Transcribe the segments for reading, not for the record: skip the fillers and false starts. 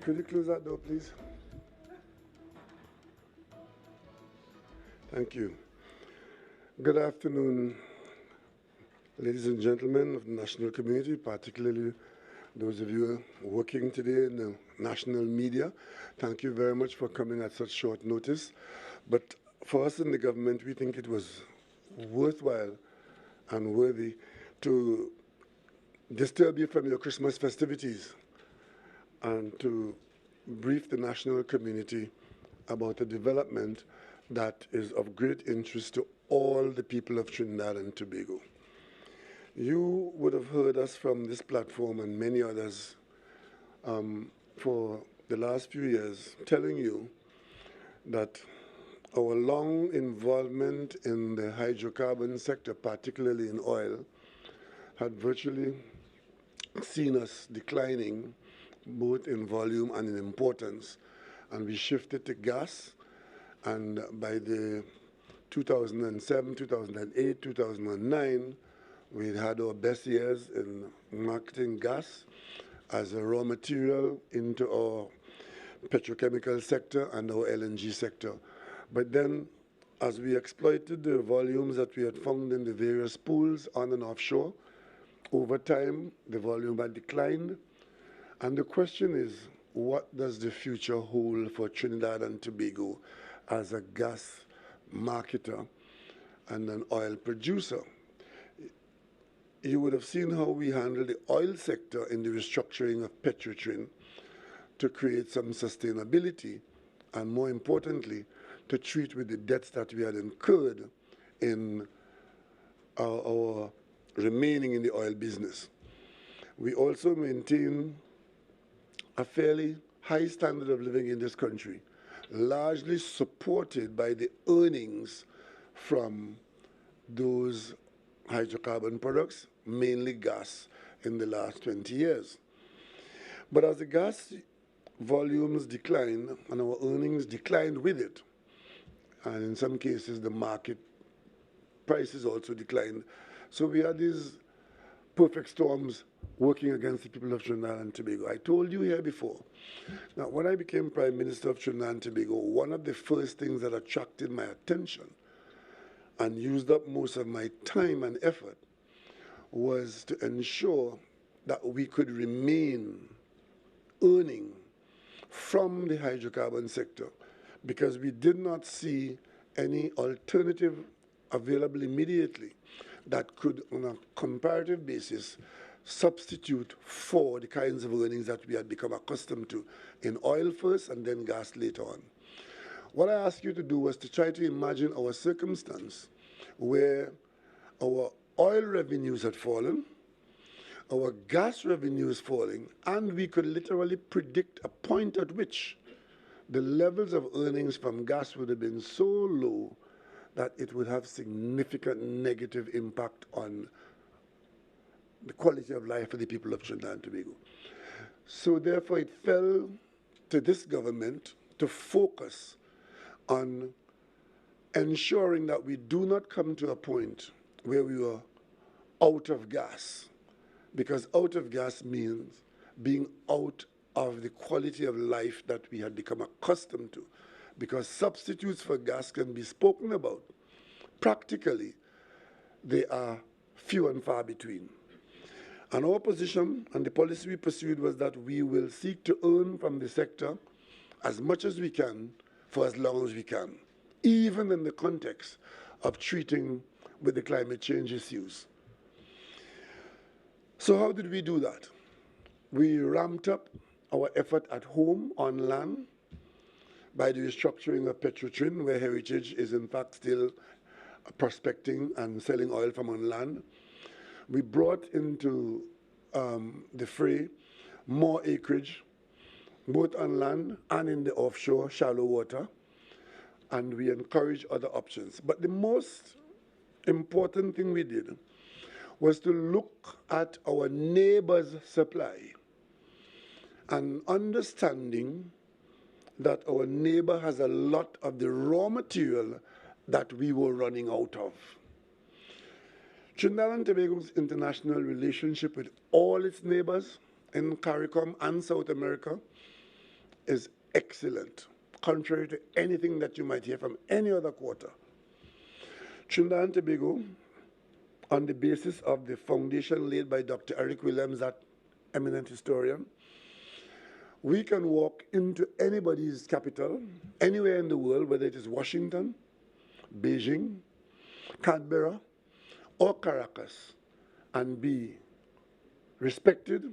Could you close that door, please? Thank you. Good afternoon, ladies and gentlemen of the national community, particularly those of you working today in the national media. Thank you very much for coming at such short notice. But for us in the government, we think it was worthwhile and worthy to disturb you from your Christmas festivities and to brief the national community about a development that is of great interest to all the people of Trinidad and Tobago. You would have heard us from this platform and many others for the last few years telling you that our long involvement in the hydrocarbon sector, particularly in oil, had virtually seen us declining both in volume and in importance. And we shifted to gas, and by the 2007, 2008, 2009, we had our best years in marketing gas as a raw material into our petrochemical sector and our LNG sector. But then, as we exploited the volumes that we had found in the various pools on and offshore, over time, the volume had declined. And the question is, what does the future hold for Trinidad and Tobago as a gas marketer and an oil producer? You would have seen how we handled the oil sector in the restructuring of Petrotrin to create some sustainability, and more importantly, to treat with the debts that we had incurred in our remaining in the oil business. We also maintain a fairly high standard of living in this country, largely supported by the earnings from those hydrocarbon products, mainly gas, in the last 20 years. But as the gas volumes declined and our earnings declined with it, and in some cases the market prices also declined, so we had these perfect storms working against the people of Trinidad and Tobago. I told you here before, now when I became Prime Minister of Trinidad and Tobago, one of the first things that attracted my attention and used up most of my time and effort was to ensure that we could remain earning from the hydrocarbon sector, because we did not see any alternative available immediately that could, on a comparative basis, substitute for the kinds of earnings that we had become accustomed to in oil first and then gas later on. What I asked you to do was to try to imagine our circumstance where our oil revenues had fallen, our gas revenues falling, and we could literally predict a point at which the levels of earnings from gas would have been so low that it would have significant negative impact on the quality of life for the people of Trinidad and Tobago. So therefore it fell to this government to focus on ensuring that we do not come to a point where we are out of gas, because out of gas means being out of the quality of life that we had become accustomed to, because substitutes for gas can be spoken about. Practically, they are few and far between. And our position and the policy we pursued was that we will seek to earn from the sector as much as we can for as long as we can, even in the context of treating with the climate change issues. So how did we do that? We ramped up our effort at home on land by the restructuring of Petrotrin, where Heritage is in fact still prospecting and selling oil from on land. We brought into the fray more acreage, both on land and in the offshore shallow water, and we encourage other options. But the most important thing we did was to look at our neighbor's supply and understanding that our neighbor has a lot of the raw material that we were running out of. Trinidad and Tobago's international relationship with all its neighbors in CARICOM and South America is excellent, contrary to anything that you might hear from any other quarter. Trinidad and Tobago, on the basis of the foundation laid by Dr. Eric Williams, that eminent historian, we can walk into anybody's capital, anywhere in the world, whether it is Washington, Beijing, Canberra, or Caracas, and be respected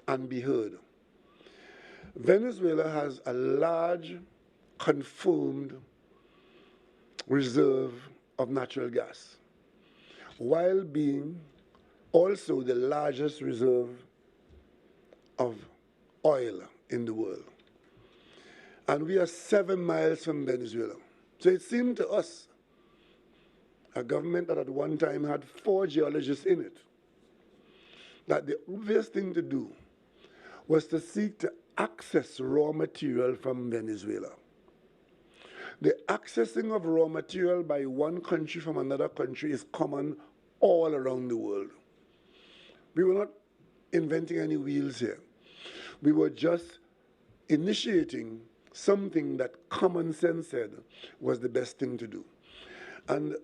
and be heard. Venezuela has a large, confirmed reserve of natural gas, while being also the largest reserve of oil in the world. And we are 7 miles from Venezuela. So it seemed to us, a government that at one time had 4 geologists in it, that the obvious thing to do was to seek to access raw material from Venezuela. The accessing of raw material by one country from another country is common all around the world. We were not inventing any wheels here. We were just initiating something that common sense said was the best thing to do. And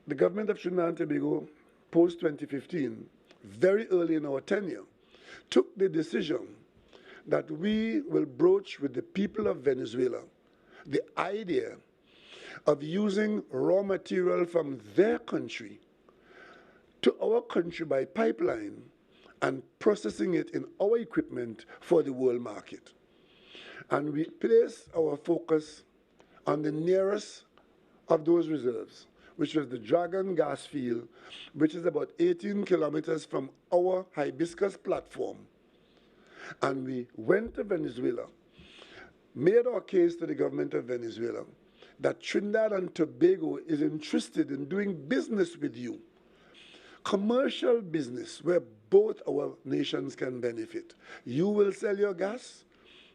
the government of Trinidad and Tobago, post-2015, very early in our tenure, took the decision that we will broach with the people of Venezuela the idea of using raw material from their country to our country by pipeline and processing it in our equipment for the world market. And we place our focus on the nearest of those reserves, which was the Dragon gas field, which is about 18 kilometers from our Hibiscus platform. And we went to Venezuela, made our case to the government of Venezuela that Trinidad and Tobago is interested in doing business with you, commercial business where both our nations can benefit. You will sell your gas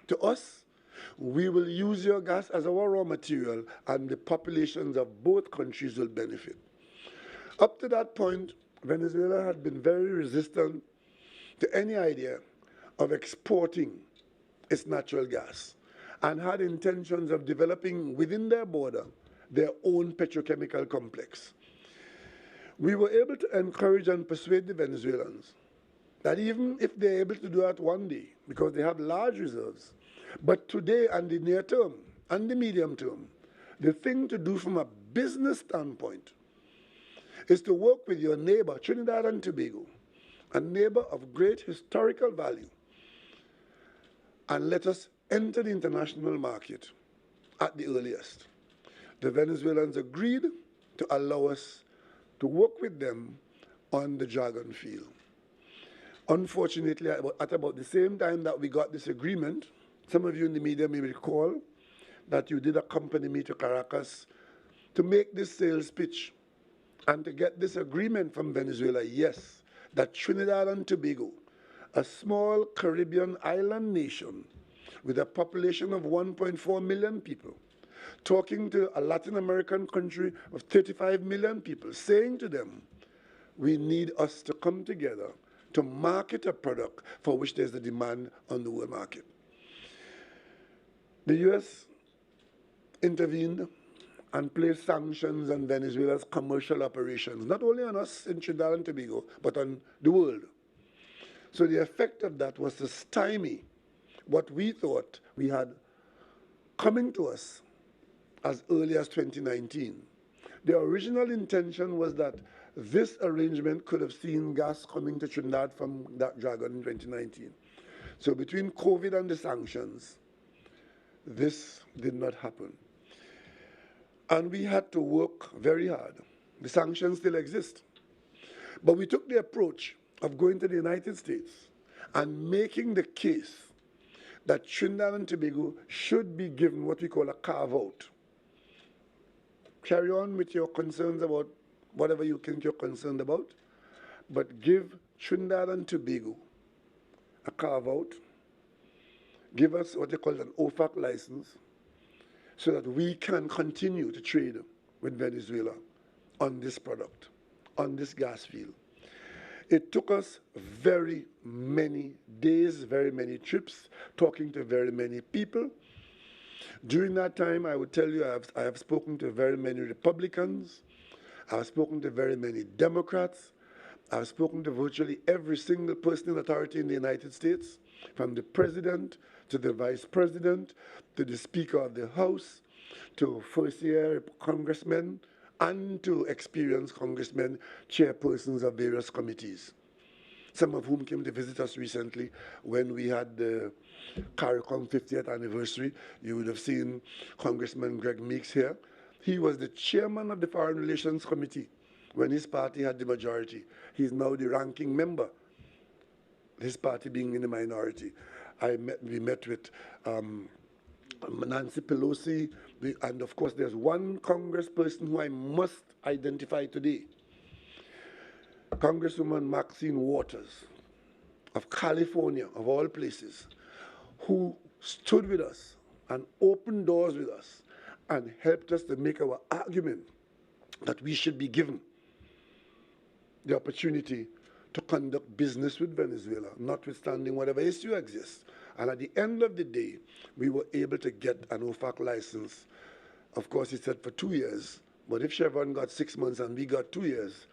to us, we will use your gas as our raw material, and the populations of both countries will benefit. Up to that point, Venezuela had been very resistant to any idea of exporting its natural gas and had intentions of developing within their border their own petrochemical complex. We were able to encourage and persuade the Venezuelans that even if they're able to do that one day, because they have large reserves, but today and the near term and the medium term, the thing to do from a business standpoint is to work with your neighbor, Trinidad and Tobago, a neighbor of great historical value, and let us enter the international market at the earliest. The Venezuelans agreed to allow us to work with them on the Dragon field. Unfortunately, at about the same time that we got this agreement, some of you in the media may recall that you did accompany me to Caracas to make this sales pitch and to get this agreement from Venezuela, yes, that Trinidad and Tobago, a small Caribbean island nation with a population of 1.4 million people, talking to a Latin American country of 35 million people, saying to them, we need us to come together to market a product for which there's a demand on the world market. The U.S. intervened and placed sanctions on Venezuela's commercial operations, not only on us in Trinidad and Tobago, but on the world. So the effect of that was to stymie what we thought we had coming to us as early as 2019. The original intention was that this arrangement could have seen gas coming to Trinidad from that Dragon in 2019. So between COVID and the sanctions, this did not happen. And we had to work very hard. The sanctions still exist. But we took the approach of going to the United States and making the case that Trinidad and Tobago should be given what we call a carve-out. Carry on with your concerns about whatever you think you're concerned about, but give Trinidad and Tobago a carve-out, give us what they call an OFAC license, so that we can continue to trade with Venezuela on this product, on this gas field. It took us very many days, very many trips, talking to very many people. During that time, I would tell you I have spoken to very many Republicans. I've spoken to very many Democrats. I've spoken to virtually every single person in authority in the United States, from the president to the vice president to the Speaker of the House to first-year congressmen and to experienced congressmen, chairpersons of various committees, some of whom came to visit us recently when we had the CARICOM 50th anniversary. You would have seen Congressman Greg Meeks here. He was the chairman of the Foreign Relations Committee when his party had the majority. He's now the ranking member, his party being in the minority. We met with Nancy Pelosi, and of course there's one congressperson who I must identify today, Congresswoman Maxine Waters of California, of all places, who stood with us and opened doors with us and helped us to make our argument that we should be given the opportunity to conduct business with Venezuela, notwithstanding whatever issue exists. And at the end of the day, we were able to get an OFAC license. Of course, he said for 2 years, but if Chevron got 6 months and we got 2 years,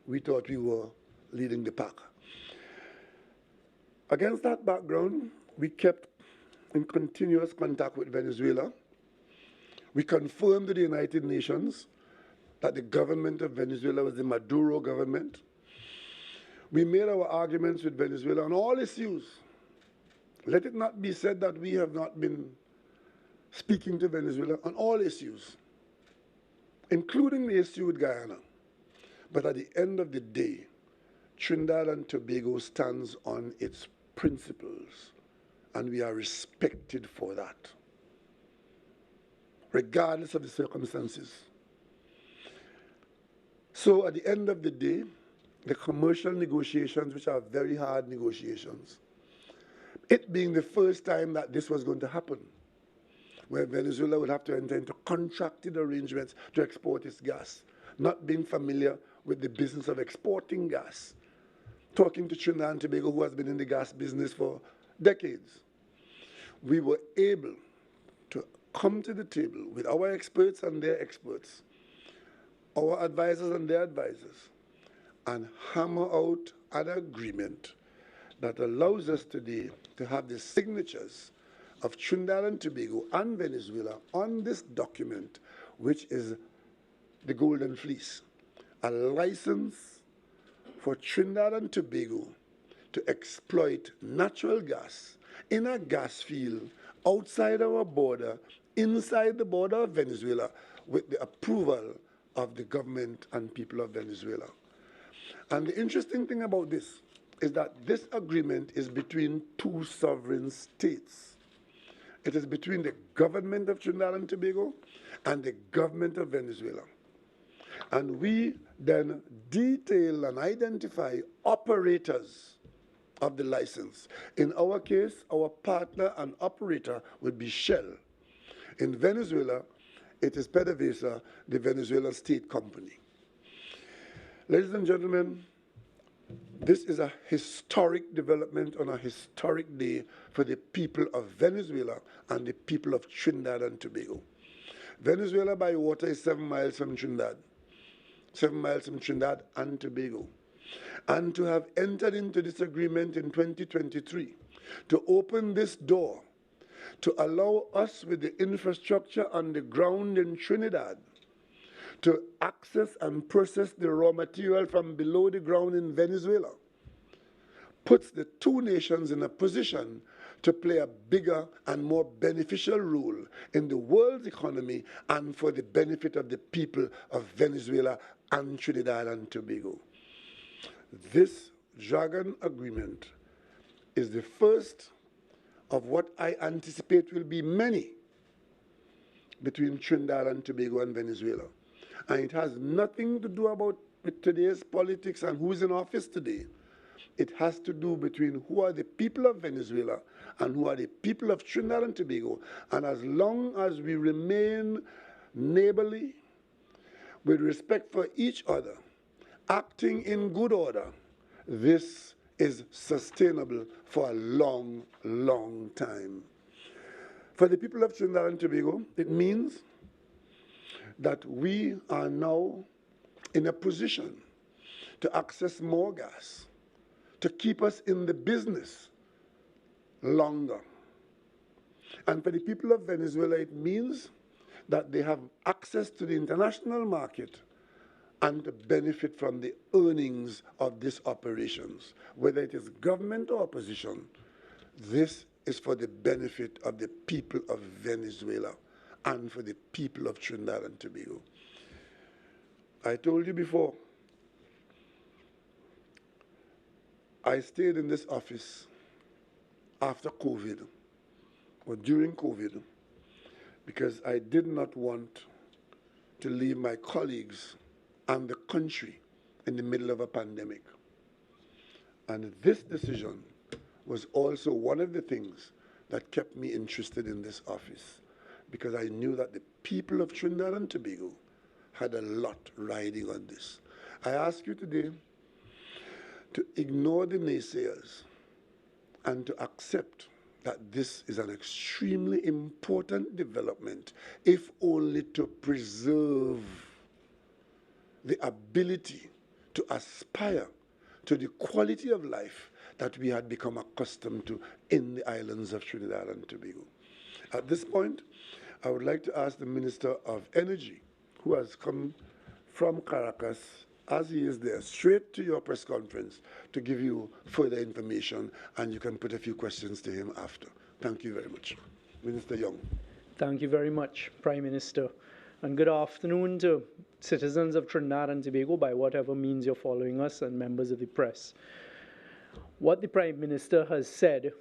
we thought we were leading the pack. Against that background, we kept in continuous contact with Venezuela. We confirmed to the United Nations that the government of Venezuela was the Maduro government. We made our arguments with Venezuela on all issues. Let it not be said that we have not been speaking to Venezuela on all issues, including the issue with Guyana. But at the end of the day, Trinidad and Tobago stands on its principles, and we are respected for that, regardless of the circumstances. So at the end of the day, the commercial negotiations, which are very hard negotiations, it being the first time that this was going to happen, where Venezuela would have to enter into contracted arrangements to export its gas, not being familiar with the business of exporting gas, talking to Trinidad and Tobago, who has been in the gas business for decades, we were able to come to the table with our experts and their experts, our advisors and their advisors, and hammer out an agreement that allows us today to have the signatures of Trinidad and Tobago and Venezuela on this document, which is the Golden Fleece, a license for Trinidad and Tobago to exploit natural gas in a gas field outside our border, inside the border of Venezuela, with the approval of the government and people of Venezuela. And the interesting thing about this is that this agreement is between two sovereign states. It is between the government of Trinidad and Tobago and the government of Venezuela. And we then detail and identify operators of the license. In our case, our partner and operator would be Shell. In Venezuela, it is PDVSA, the Venezuelan state company. Ladies and gentlemen, this is a historic development on a historic day for the people of Venezuela and the people of Trinidad and Tobago. Venezuela by water is 7 miles from Trinidad. 7 miles from Trinidad and Tobago. And to have entered into this agreement in 2023, to open this door, to allow us with the infrastructure on the ground in Trinidad to access and process the raw material from below the ground in Venezuela, puts the two nations in a position to play a bigger and more beneficial role in the world's economy and for the benefit of the people of Venezuela and Trinidad and Tobago. This Dragon Agreement is the first of what I anticipate will be many between Trinidad and Tobago and Venezuela. And it has nothing to do with today's politics and who's in office today. It has to do between who are the people of Venezuela and who are the people of Trinidad and Tobago. And as long as we remain neighborly, with respect for each other, acting in good order, this is sustainable for a long, long time. For the people of Trinidad and Tobago, it means that we are now in a position to access more gas, to keep us in the business longer. And for the people of Venezuela, it means that they have access to the international market and to benefit from the earnings of these operations. Whether it is government or opposition, this is for the benefit of the people of Venezuela and for the people of Trinidad and Tobago. I told you before, I stayed in this office after COVID, or during COVID, because I did not want to leave my colleagues and the country in the middle of a pandemic. And this decision was also one of the things that kept me interested in this office, because I knew that the people of Trinidad and Tobago had a lot riding on this. I ask you today to ignore the naysayers and to accept that this is an extremely important development, if only to preserve the ability to aspire to the quality of life that we had become accustomed to in the islands of Trinidad and Tobago. At this point, I would like to ask the Minister of Energy, who has come from Caracas, as he is there, straight to your press conference to give you further information, and you can put a few questions to him after. Thank you very much. Minister Young. Thank you very much, Prime Minister. And good afternoon to citizens of Trinidad and Tobago, by whatever means you're following us, and members of the press. What the Prime Minister has said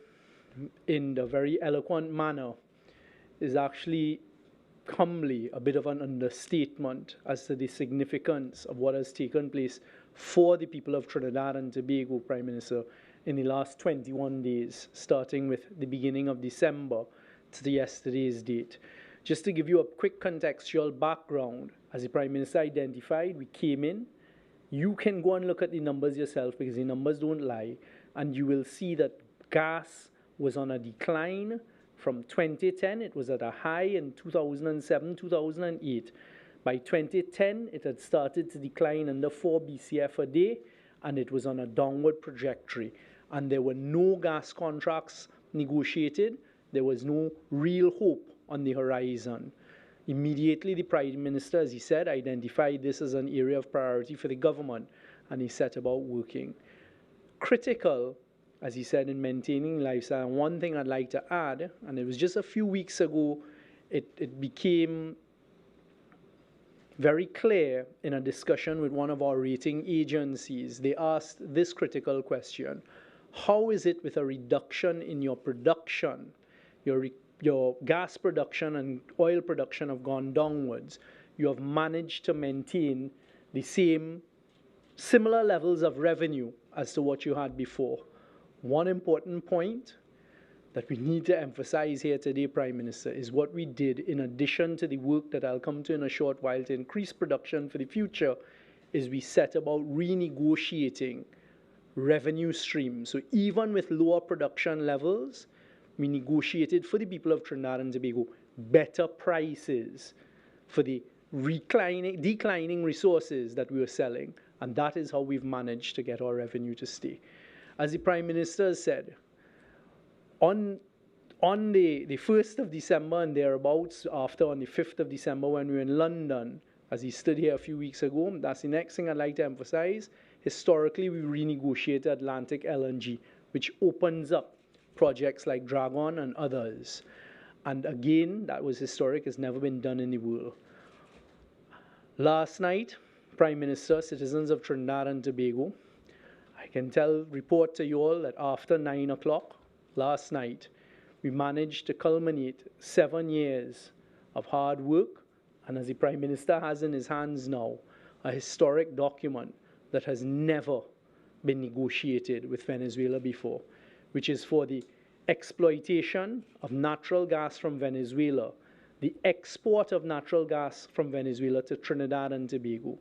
in a very eloquent manner is actually humbly a bit of an understatement as to the significance of what has taken place for the people of Trinidad and Tobago, Prime Minister, in the last 21 days, starting with the beginning of December to yesterday's date. Just to give you a quick contextual background, as the Prime Minister identified, we came in. You can go and look at the numbers yourself, because the numbers don't lie, and you will see that gas was on a decline. From 2010, it was at a high in 2007, 2008. By 2010, it had started to decline under 4 BCF a day, and it was on a downward trajectory. And there were no gas contracts negotiated. There was no real hope on the horizon. Immediately, the Prime Minister, as he said, identified this as an area of priority for the government, and he set about working. Critical, as he said, in maintaining lifestyle. And one thing I'd like to add, and it was just a few weeks ago, it became very clear in a discussion with one of our rating agencies. They asked this critical question: how is it with a reduction in your production? Your gas production and oil production have gone downwards. You have managed to maintain the similar levels of revenue as to what you had before. One important point that we need to emphasize here today, Prime Minister, is what we did in addition to the work that I'll come to in a short while to increase production for the future, is we set about renegotiating revenue streams. So even with lower production levels, we negotiated for the people of Trinidad and Tobago better prices for the declining resources that we were selling, and that is how we've managed to get our revenue to stay. As the Prime Minister said, on the 1st of December and thereabouts, after on the 5th of December when we were in London, as he stood here a few weeks ago, that's the next thing I'd like to emphasize. Historically, we renegotiated Atlantic LNG, which opens up projects like Dragon and others. And again, that was historic, it's never been done in the world. Last night, Prime Minister, citizens of Trinidad and Tobago, I can report to you all that after 9 o'clock last night, we managed to culminate 7 years of hard work, and as the Prime Minister has in his hands now, a historic document that has never been negotiated with Venezuela before, which is for the exploitation of natural gas from Venezuela, the export of natural gas from Venezuela to Trinidad and Tobago.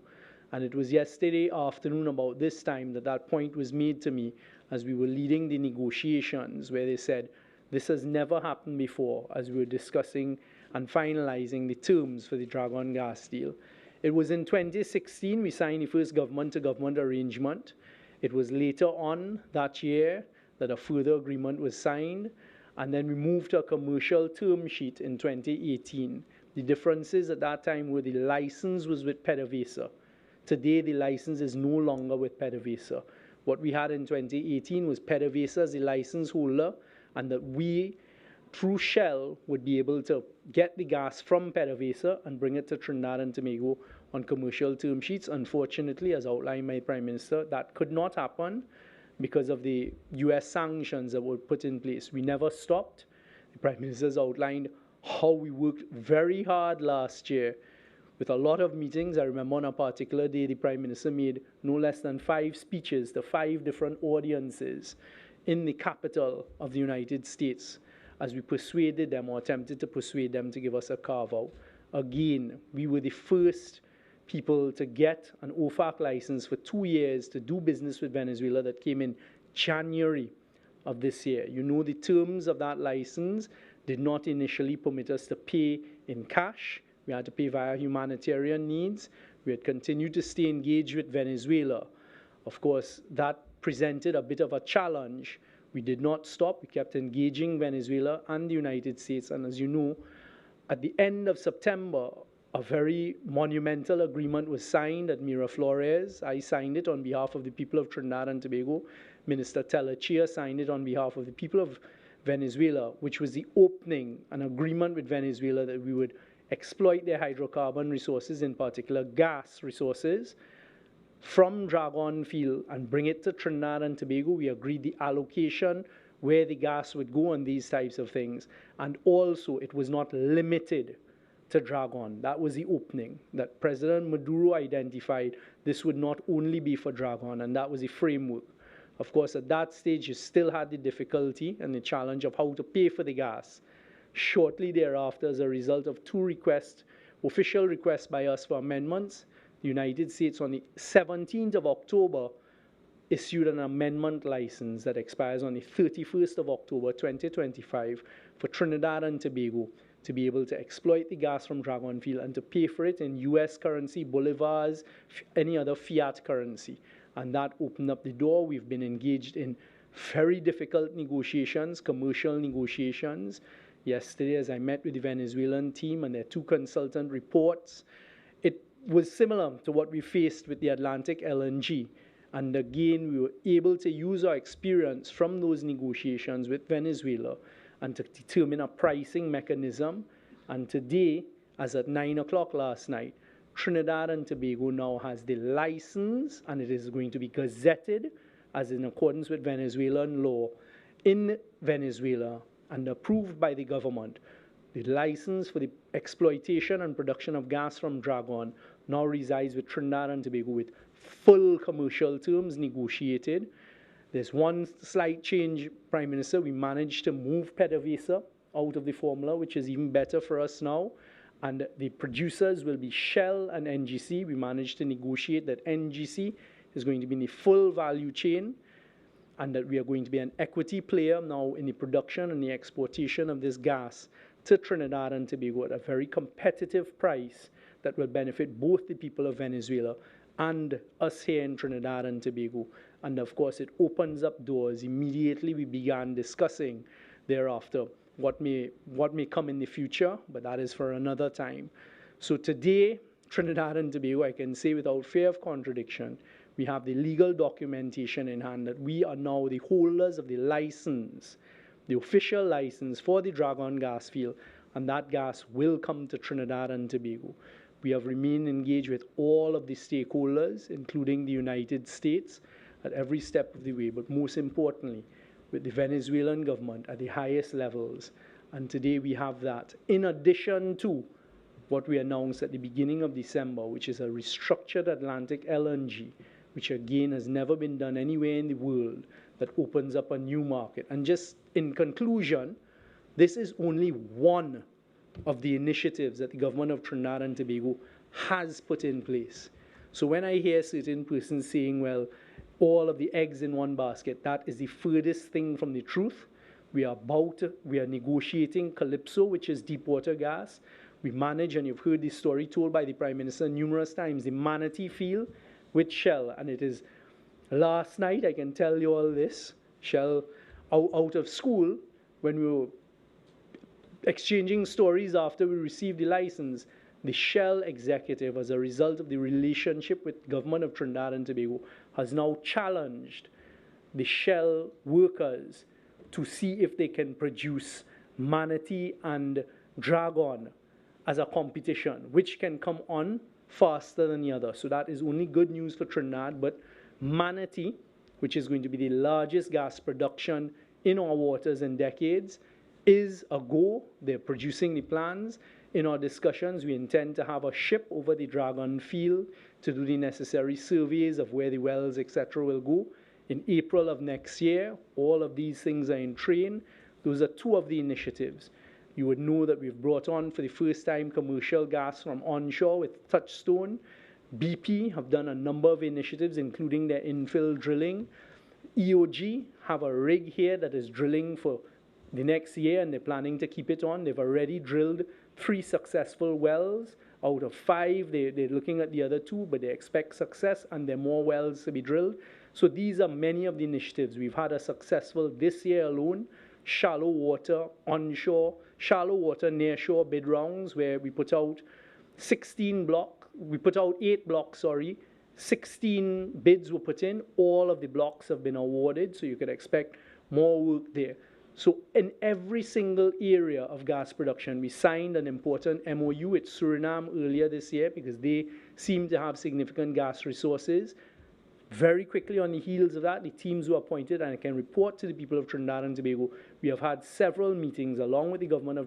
And it was yesterday afternoon about this time that that point was made to me as we were leading the negotiations, where they said, this has never happened before, as we were discussing and finalizing the terms for the Dragon gas deal. It was in 2016 we signed the first government-to-government arrangement. It was later on that year that a further agreement was signed, and then we moved to a commercial term sheet in 2018. The differences at that time were the license was with PDVSA. Today, the license is no longer with PDVSA. What we had in 2018 was PDVSA as the license holder, and that we, through Shell, would be able to get the gas from PDVSA and bring it to Trinidad and Tobago on commercial term sheets. Unfortunately, as outlined by the Prime Minister, that could not happen because of the US sanctions that were put in place. We never stopped. The Prime Minister has outlined how we worked very hard last year with a lot of meetings. I remember on a particular day, the Prime Minister made no less than 5 speeches to 5 different audiences in the capital of the United States as we persuaded them, or attempted to persuade them, to give us a carve-out. Again, we were the first people to get an OFAC license for 2 years to do business with Venezuela. That came in January of this year. You know, the terms of that license did not initially permit us to pay in cash. We had to pay via humanitarian needs. We had continued to stay engaged with Venezuela. Of course, that presented a bit of a challenge. We did not stop. We kept engaging Venezuela and the United States. And as you know, at the end of September, a very monumental agreement was signed at Miraflores. I signed it on behalf of the people of Trinidad and Tobago. Minister Telechia signed it on behalf of the people of Venezuela, which was the opening, an agreement with Venezuela that we would exploit their hydrocarbon resources, in particular gas resources, from Dragon Field and bring it to Trinidad and Tobago. We agreed the allocation, where the gas would go, and these types of things. And also, it was not limited to Dragon. That was the opening, that President Maduro identified this would not only be for Dragon, and that was the framework. Of course, at that stage, you still had the difficulty and the challenge of how to pay for the gas. Shortly thereafter, as a result of 2 requests, official requests by us for amendments, the United States on the 17th of October issued an amendment license that expires on the 31st of October 2025 for Trinidad and Tobago to be able to exploit the gas from Dragon Field and to pay for it in US currency, bolivars, any other fiat currency. And that opened up the door. We've been engaged in very difficult negotiations, commercial negotiations. Yesterday, as I met with the Venezuelan team and their 2 consultant reports, it was similar to what we faced with the Atlantic LNG. And again, we were able to use our experience from those negotiations with Venezuela and to determine a pricing mechanism. And today, as at 9 o'clock last night, Trinidad and Tobago now has the license, and it is going to be gazetted as in accordance with Venezuelan law in Venezuela and approved by the government. The license for the exploitation and production of gas from Dragon now resides with Trinidad and Tobago with full commercial terms negotiated. There's one slight change, Prime Minister. We managed to move PDVSA out of the formula, which is even better for us now. And the producers will be Shell and NGC. We managed to negotiate that NGC is going to be in the full value chain, and that we are going to be an equity player now in the production and the exportation of this gas to Trinidad and Tobago at a very competitive price that will benefit both the people of Venezuela and us here in Trinidad and Tobago. And of course, it opens up doors. Immediately we began discussing thereafter what may come in the future, but that is for another time. So today, Trinidad and Tobago, I can say without fear of contradiction, we have the legal documentation in hand that we are now the holders of the license, the official license for the Dragon gas field, and that gas will come to Trinidad and Tobago. We have remained engaged with all of the stakeholders, including the United States, at every step of the way, but most importantly, with the Venezuelan government at the highest levels. And today we have that, in addition to what we announced at the beginning of December, which is a restructured Atlantic LNG, which again has never been done anywhere in the world, that opens up a new market. And just in conclusion, this is only one of the initiatives that the government of Trinidad and Tobago has put in place. So when I hear certain persons saying, well, all of the eggs in one basket, that is the furthest thing from the truth. We are negotiating Calypso, which is deep water gas. We manage, and you've heard this story told by the Prime Minister numerous times, the Manatee field with Shell. And it is last night, I can tell you all this, Shell out of school, when we were exchanging stories after we received the license, the Shell executive, as a result of the relationship with the government of Trinidad and Tobago, has now challenged the Shell workers to see if they can produce Manatee and Dragon as a competition, which can come on faster than the other. So that is only good news for Trinidad, but Manatee, which is going to be the largest gas production in our waters in decades, is a go. They're producing the plans. In our discussions, we intend to have a ship over the Dragon field to do the necessary surveys of where the wells, etc., will go. In April of next year, all of these things are in train. Those are two of the initiatives. You would know that we've brought on for the first time commercial gas from onshore with Touchstone. BP have done a number of initiatives, including their infill drilling. EOG have a rig here that is drilling for the next year, and they're planning to keep it on. They've already drilled 3 successful wells out of 5. They're looking at the other 2, but they expect success, and there are more wells to be drilled. So these are many of the initiatives. We've had a successful, this year alone, shallow water, onshore, shallow water, nearshore bid rounds, where we put out 8 blocks, 16 bids were put in. All of the blocks have been awarded, so you could expect more work there. So in every single area of gas production, we signed an important MOU with Suriname earlier this year because they seem to have significant gas resources. Very quickly on the heels of that, the teams were appointed, and I can report to the people of Trinidad and Tobago, we have had several meetings along with the government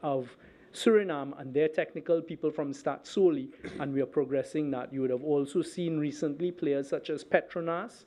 of Suriname and their technical people from Statsoli, and we are progressing that. You would have also seen recently players such as Petronas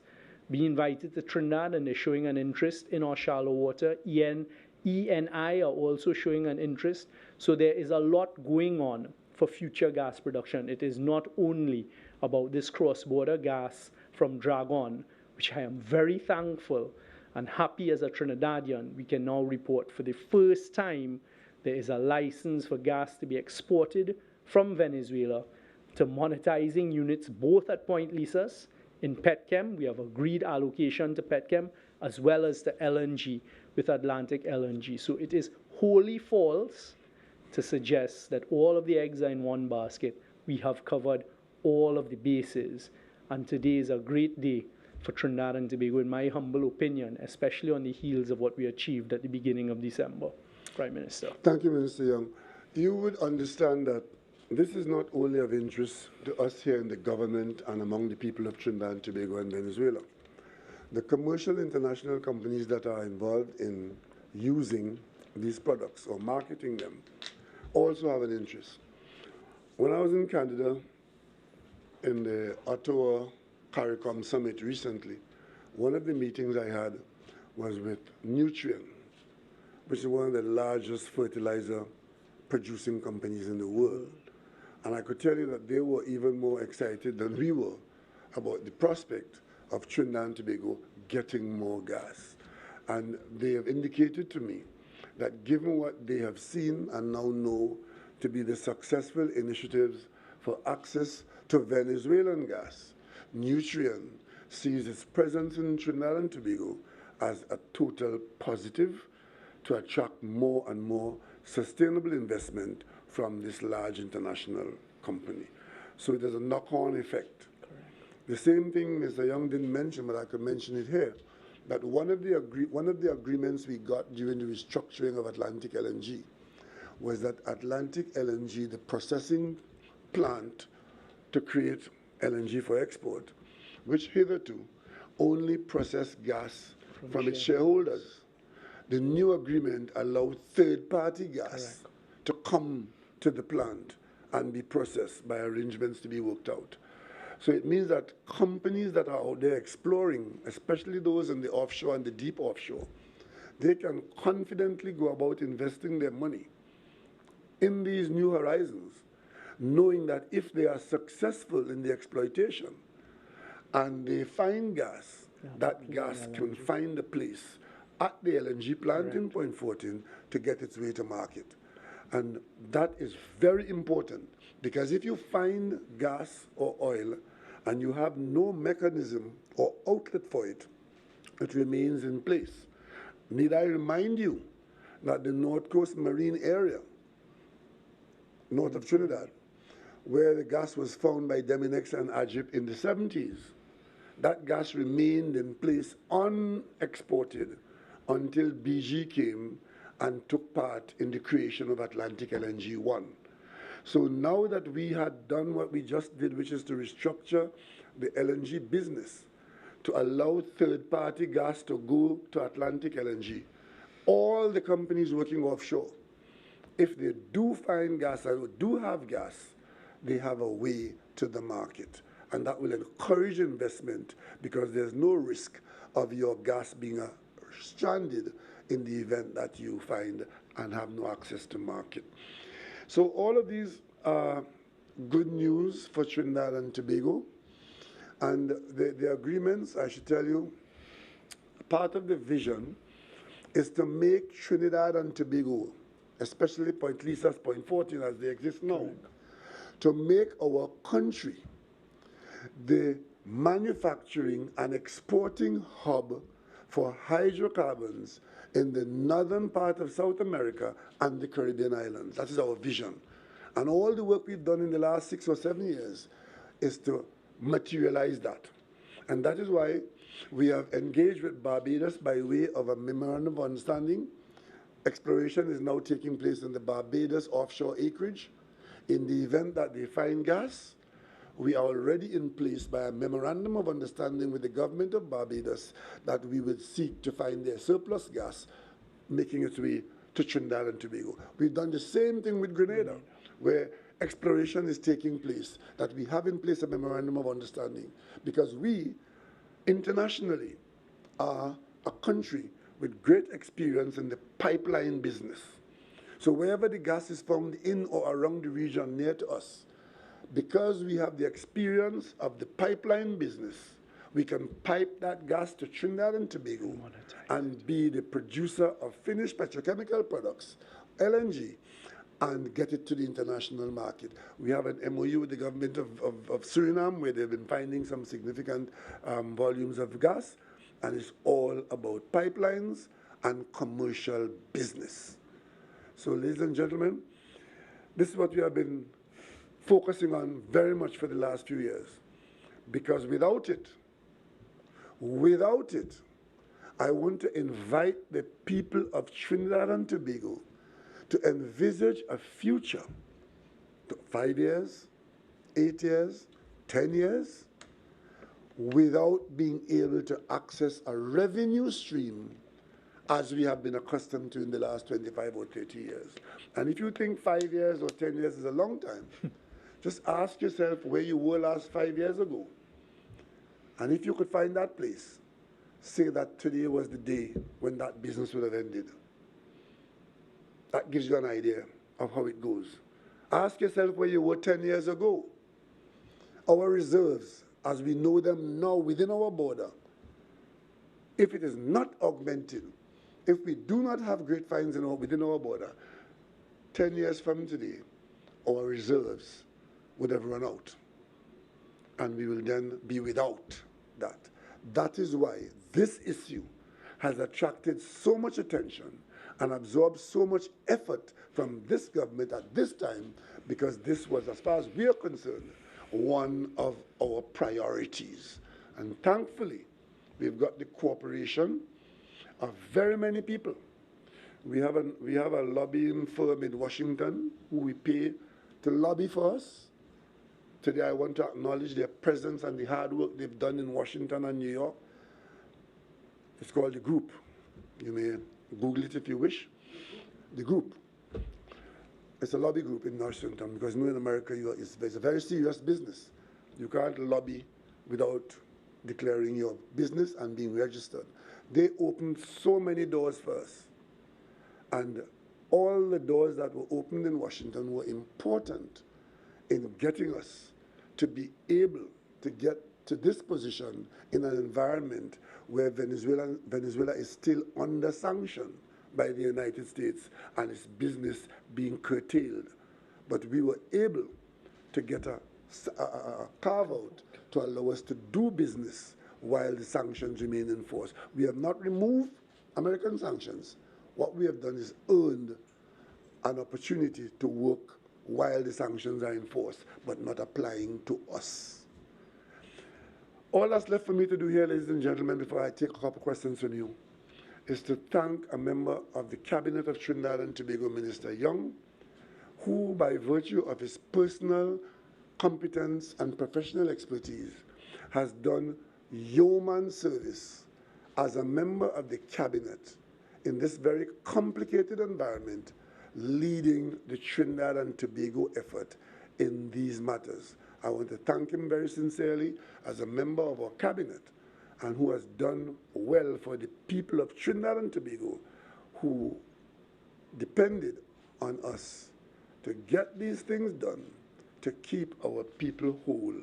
be invited to Trinidad, and they're showing an interest in our shallow water. ENI are also showing an interest. So there is a lot going on for future gas production. It is not only about this cross-border gas from Dragon, which I am very thankful and happy as a Trinidadian, we can now report for the first time there is a license for gas to be exported from Venezuela to monetizing units both at Point Lisas. In Petchem, we have agreed allocation to Petchem as well as to LNG with Atlantic LNG. So it is wholly false to suggest that all of the eggs are in one basket. We have covered all of the bases, and today is a great day for Trinidad and Tobago, in my humble opinion, especially on the heels of what we achieved at the beginning of December. Prime Minister. Thank you, Minister Young. You would understand that this is not only of interest to us here in the government and among the people of Trinidad and Tobago and Venezuela. The commercial international companies that are involved in using these products or marketing them also have an interest. When I was in Canada in the Ottawa CARICOM summit recently, one of the meetings I had was with Nutrien, which is one of the largest fertilizer producing companies in the world. And I could tell you that they were even more excited than we were about the prospect of Trinidad and Tobago getting more gas. And they have indicated to me that given what they have seen and now know to be the successful initiatives for access to Venezuelan gas, Nutrien sees its presence in Trinidad and Tobago as a total positive to attract more and more sustainable investment from this large international company. So it has a knock-on effect. Correct. The same thing Mr. Young didn't mention, but I could mention it here, that one of the agreements we got during the restructuring of Atlantic LNG was that Atlantic LNG, the processing plant to create LNG for export, which hitherto only processed gas from its shareholders. The new agreement allowed third-party gas to come to the plant and be processed by arrangements to be worked out. So it means that companies that are out there exploring, especially those in the offshore and the deep offshore, they can confidently go about investing their money in these new horizons knowing that if they are successful in the exploitation and they find gas, that gas can find a place at the LNG plant in Point 14 to get its way to market. And that is very important, because if you find gas or oil and you have no mechanism or outlet for it, it remains in place. Need I remind you that the North Coast Marine area, north of Trinidad, where the gas was found by Deminex and Agip in the 70s, that gas remained in place unexported until BG came and took part in the creation of Atlantic LNG 1. So now that we had done what we just did, which is to restructure the LNG business to allow third-party gas to go to Atlantic LNG, all the companies working offshore, if they do find gas or do have gas, they have a way to the market. And that will encourage investment, because there's no risk of your gas being stranded in the event that you find and have no access to market. So all of these are good news for Trinidad and Tobago. And the agreements, I should tell you, part of the vision is to make Trinidad and Tobago, especially Point Lisa's, Point 14 as they exist now, to make our country the manufacturing and exporting hub for hydrocarbons in the northern part of South America and the Caribbean islands. That is our vision. And all the work we've done in the last 6 or 7 years is to materialize that. And that is why we have engaged with Barbados by way of a memorandum of understanding. Exploration is now taking place in the Barbados offshore acreage. In the event that they find gas, we are already in place by a memorandum of understanding with the government of Barbados that we would seek to find their surplus gas, making its way to Trinidad and Tobago. We've done the same thing with Grenada, where exploration is taking place, that we have in place a memorandum of understanding, because we internationally are a country with great experience in the pipeline business. So wherever the gas is found in or around the region near to us, because we have the experience of the pipeline business, we can pipe that gas to Trinidad and Tobago and be the producer of finished petrochemical products, LNG, and get it to the international market. We have an MOU with the government of Suriname, where they've been finding some significant volumes of gas, and it's all about pipelines and commercial business. So, ladies and gentlemen, this is what we have been focusing on very much for the last few years, because without it, I want to invite the people of Trinidad and Tobago to envisage a future, 5 years, 8 years, 10 years, without being able to access a revenue stream as we have been accustomed to in the last 25 or 30 years. And if you think 5 years or 10 years is a long time, just ask yourself where you were last 5 years ago. And if you could find that place, say that today was the day when that business would have ended. That gives you an idea of how it goes. Ask yourself where you were 10 years ago. Our reserves, as we know them now within our border, if it is not augmented, if we do not have great finds within our border, 10 years from today, our reserves would have run out, and we will then be without that. That is why this issue has attracted so much attention and absorbed so much effort from this government at this time, because this was, as far as we are concerned, one of our priorities. And thankfully, we've got the cooperation of very many people. We have a lobbying firm in Washington who we pay to lobby for us. Today I want to acknowledge their presence and the hard work they've done in Washington and New York. It's called The Group. You may Google it if you wish. The Group. It's a lobby group in Washington, because in America it's a very serious business. You can't lobby without declaring your business and being registered. They opened so many doors for us. And all the doors that were opened in Washington were important in getting us to be able to get to this position in an environment where Venezuela is still under sanction by the United States and its business being curtailed. But we were able to get a carve out to allow us to do business while the sanctions remain in force. We have not removed American sanctions. What we have done is earned an opportunity to work while the sanctions are in force, but not applying to us. All that's left for me to do here, ladies and gentlemen, before I take a couple questions from you, is to thank a member of the Cabinet of Trinidad and Tobago, Minister Young, who, by virtue of his personal competence and professional expertise, has done yeoman service as a member of the Cabinet in this very complicated environment, leading the Trinidad and Tobago effort in these matters. I want to thank him very sincerely as a member of our Cabinet and who has done well for the people of Trinidad and Tobago who depended on us to get these things done, to keep our people whole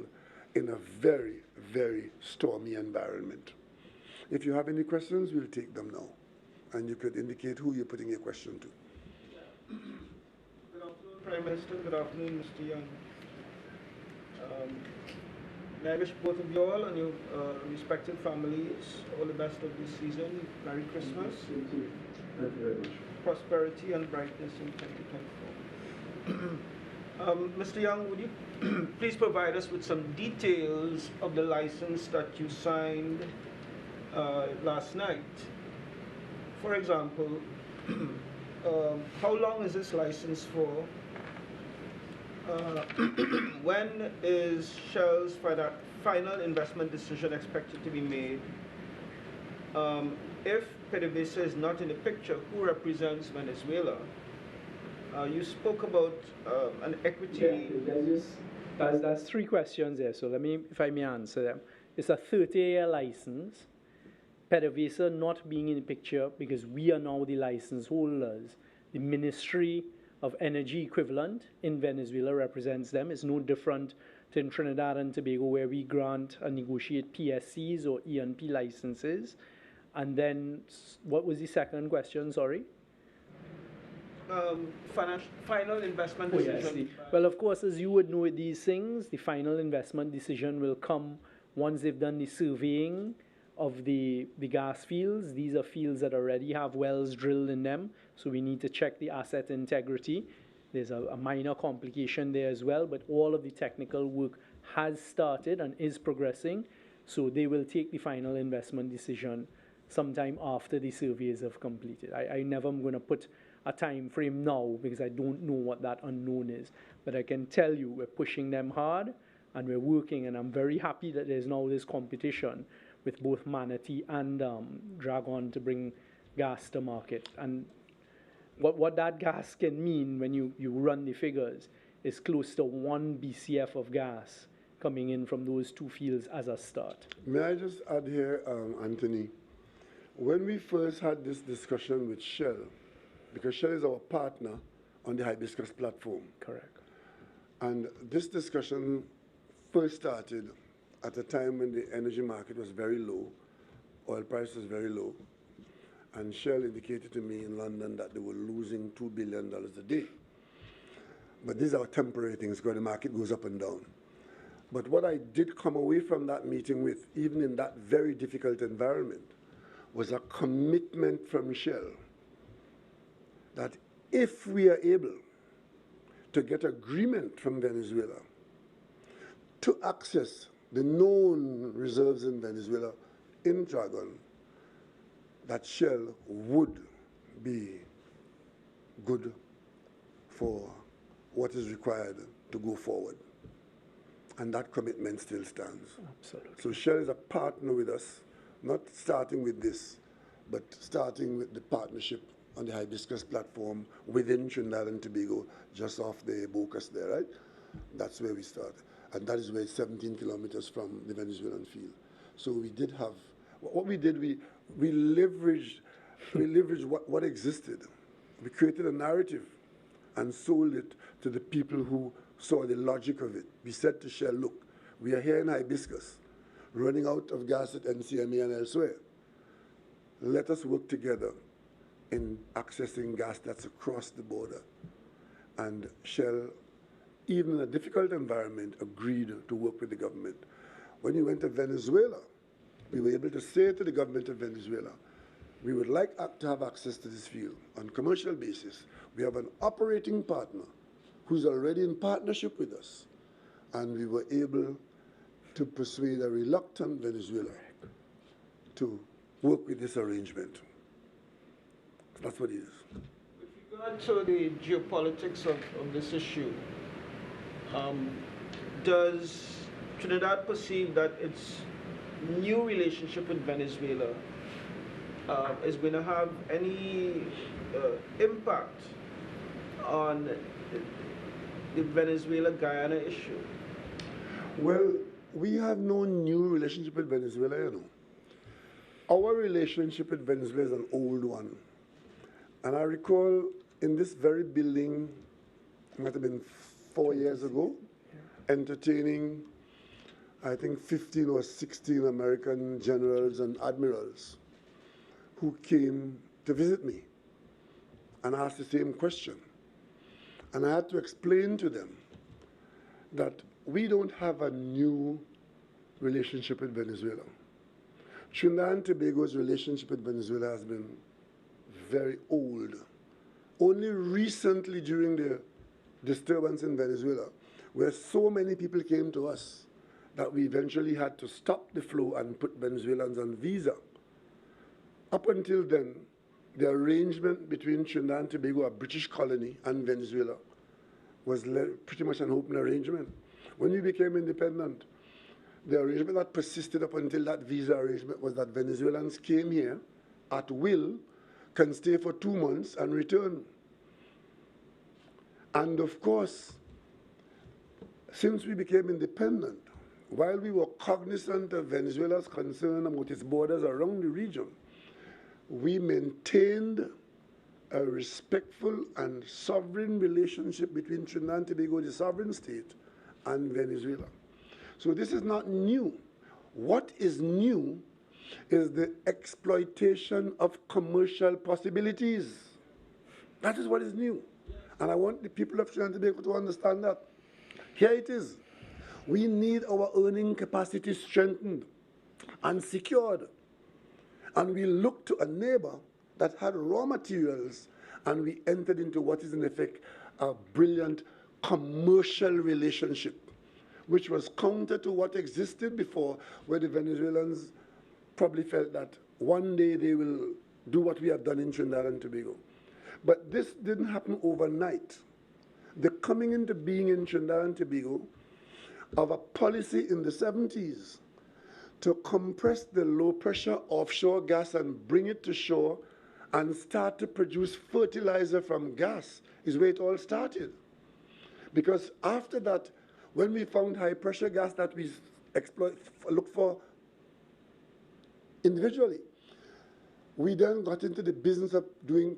in a very, very stormy environment. If you have any questions, we'll take them now. And you could indicate who you're putting your question to. Good afternoon, Prime Minister. Good afternoon, Mr. Young. May I wish both of you all and your respected families all the best of this season. Merry Christmas. Thank you very much. Prosperity and brightness in 2024. Mr. Young, would you please provide us with some details of the license that you signed last night? For example, how long is this license for? When is Shell's final investment decision expected to be made? If PDVSA is not in the picture, who represents Venezuela? You spoke about an equity. That's three questions there, so let me, if I may answer them. It's a 30-year license. PDVSA not being in the picture because we are now the license holders. The Ministry of Energy equivalent in Venezuela represents them. It's no different to in Trinidad and Tobago where we grant and negotiate PSCs or E&P licenses. And then, what was the second question, sorry? Final investment decision. Yes, well, of course, as you would know with these things, the final investment decision will come once they've done the surveying of the gas fields. These are fields that already have wells drilled in them, so we need to check the asset integrity. There's a minor complication there as well, but all of the technical work has started and is progressing, so they will take the final investment decision sometime after the surveys have completed. I never am going to put a time frame now because I don't know what that unknown is, but I can tell you we're pushing them hard and we're working, and I'm very happy that there's now this competition with both Manatee and Dragon to bring gas to market. And what that gas can mean when you run the figures is close to 1 BCF of gas coming in from those two fields as a start. May I just add here, Anthony, when we first had this discussion with Shell, because Shell is our partner on the Hibiscus platform. Correct. And this discussion first started at a time when the energy market was very low, oil price was very low, and Shell indicated to me in London that they were losing $2 billion a day. But these are temporary things because the market goes up and down. But what I did come away from that meeting with, even in that very difficult environment, was a commitment from Shell that if we are able to get agreement from Venezuela to access the known reserves in Venezuela in Dragon, that Shell would be good for what is required to go forward. And that commitment still stands. Absolutely. So Shell is a partner with us, not starting with this, but starting with the partnership on the Hibiscus platform within Trinidad and Tobago, just off the Bocas there, right? That's where we start. And that is where it's 17 kilometers from the Venezuelan field. So we did have, what we did, we leveraged what existed. We created a narrative and sold it to the people who saw the logic of it. We said to Shell, look, we are here in Hibiscus, running out of gas at NCME and elsewhere. Let us work together in accessing gas that's across the border. And Shell, even in a difficult environment, agreed to work with the government. When we went to Venezuela, we were able to say to the government of Venezuela, we would like to have access to this field on a commercial basis. We have an operating partner who's already in partnership with us. And we were able to persuade a reluctant Venezuela to work with this arrangement. That's what it is. With regard to the geopolitics of this issue, does Trinidad perceive that its new relationship with Venezuela is going to have any impact on the Venezuela-Guyana issue? Well, we have no new relationship with Venezuela, you know. Our relationship with Venezuela is an old one. And I recall in this very building, it might have been 4 years ago, entertaining, I think, 15 or 16 American generals and admirals who came to visit me and asked the same question. And I had to explain to them that we don't have a new relationship with Venezuela. Trinidad and Tobago's relationship with Venezuela has been very old. Only recently, during the disturbance in Venezuela, where so many people came to us that we eventually had to stop the flow and put Venezuelans on visa. Up until then, the arrangement between Trinidad and Tobago, a British colony, and Venezuela was pretty much an open arrangement. When we became independent, the arrangement that persisted up until that visa arrangement was that Venezuelans came here at will, can stay for 2 months and return. And of course, since we became independent, while we were cognizant of Venezuela's concern about its borders around the region, we maintained a respectful and sovereign relationship between Trinidad and Tobago, the sovereign state, and Venezuela. So this is not new. What is new is the exploitation of commercial possibilities. That is what is new. And I want the people of Trinidad and Tobago to understand that. Here it is. We need our earning capacity strengthened and secured. And we looked to a neighbor that had raw materials, and we entered into what is in effect a brilliant commercial relationship, which was counter to what existed before, where the Venezuelans probably felt that one day they will do what we have done in Trinidad and Tobago. But this didn't happen overnight. The coming into being in Trinidad and Tobago of a policy in the 70s to compress the low-pressure offshore gas and bring it to shore and start to produce fertilizer from gas is where it all started. Because after that, when we found high-pressure gas that we look for individually, we then got into the business of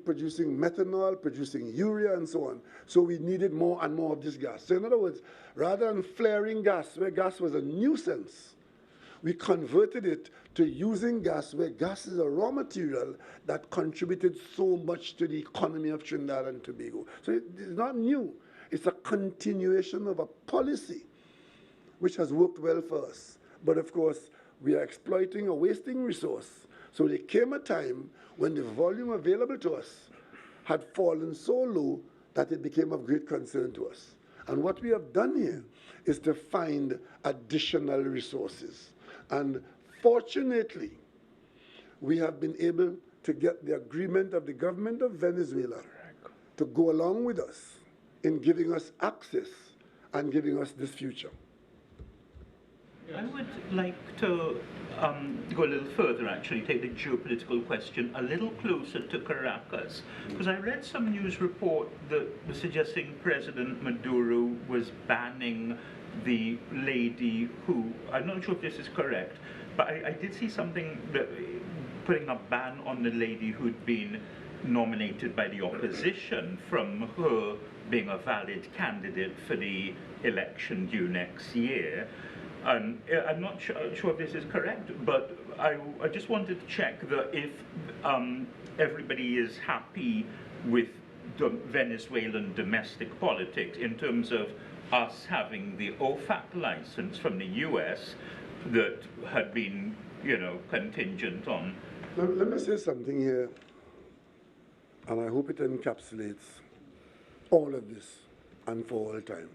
producing methanol, producing urea, and so on. So we needed more and more of this gas. So in other words, rather than flaring gas, where gas was a nuisance, we converted it to using gas, where gas is a raw material that contributed so much to the economy of Trinidad and Tobago. So it's not new. It's a continuation of a policy which has worked well for us. But of course, we are exploiting a wasting resource. So there came a time when the volume available to us had fallen so low that it became of great concern to us. And what we have done here is to find additional resources. And fortunately, we have been able to get the agreement of the government of Venezuela to go along with us in giving us access and giving us this future. I would like to go a little further, actually, take the geopolitical question a little closer to Caracas, because I read some news report that was suggesting President Maduro was banning the lady who, I'm not sure if this is correct, but I did see something that, putting a ban on the lady who'd been nominated by the opposition from her being a valid candidate for the election due next year. And I'm not sure if this is correct, but I just wanted to check that if everybody is happy with the Venezuelan domestic politics in terms of us having the OFAC license from the US that had been, contingent on. Let me say something here, and I hope it encapsulates all of this and for all time,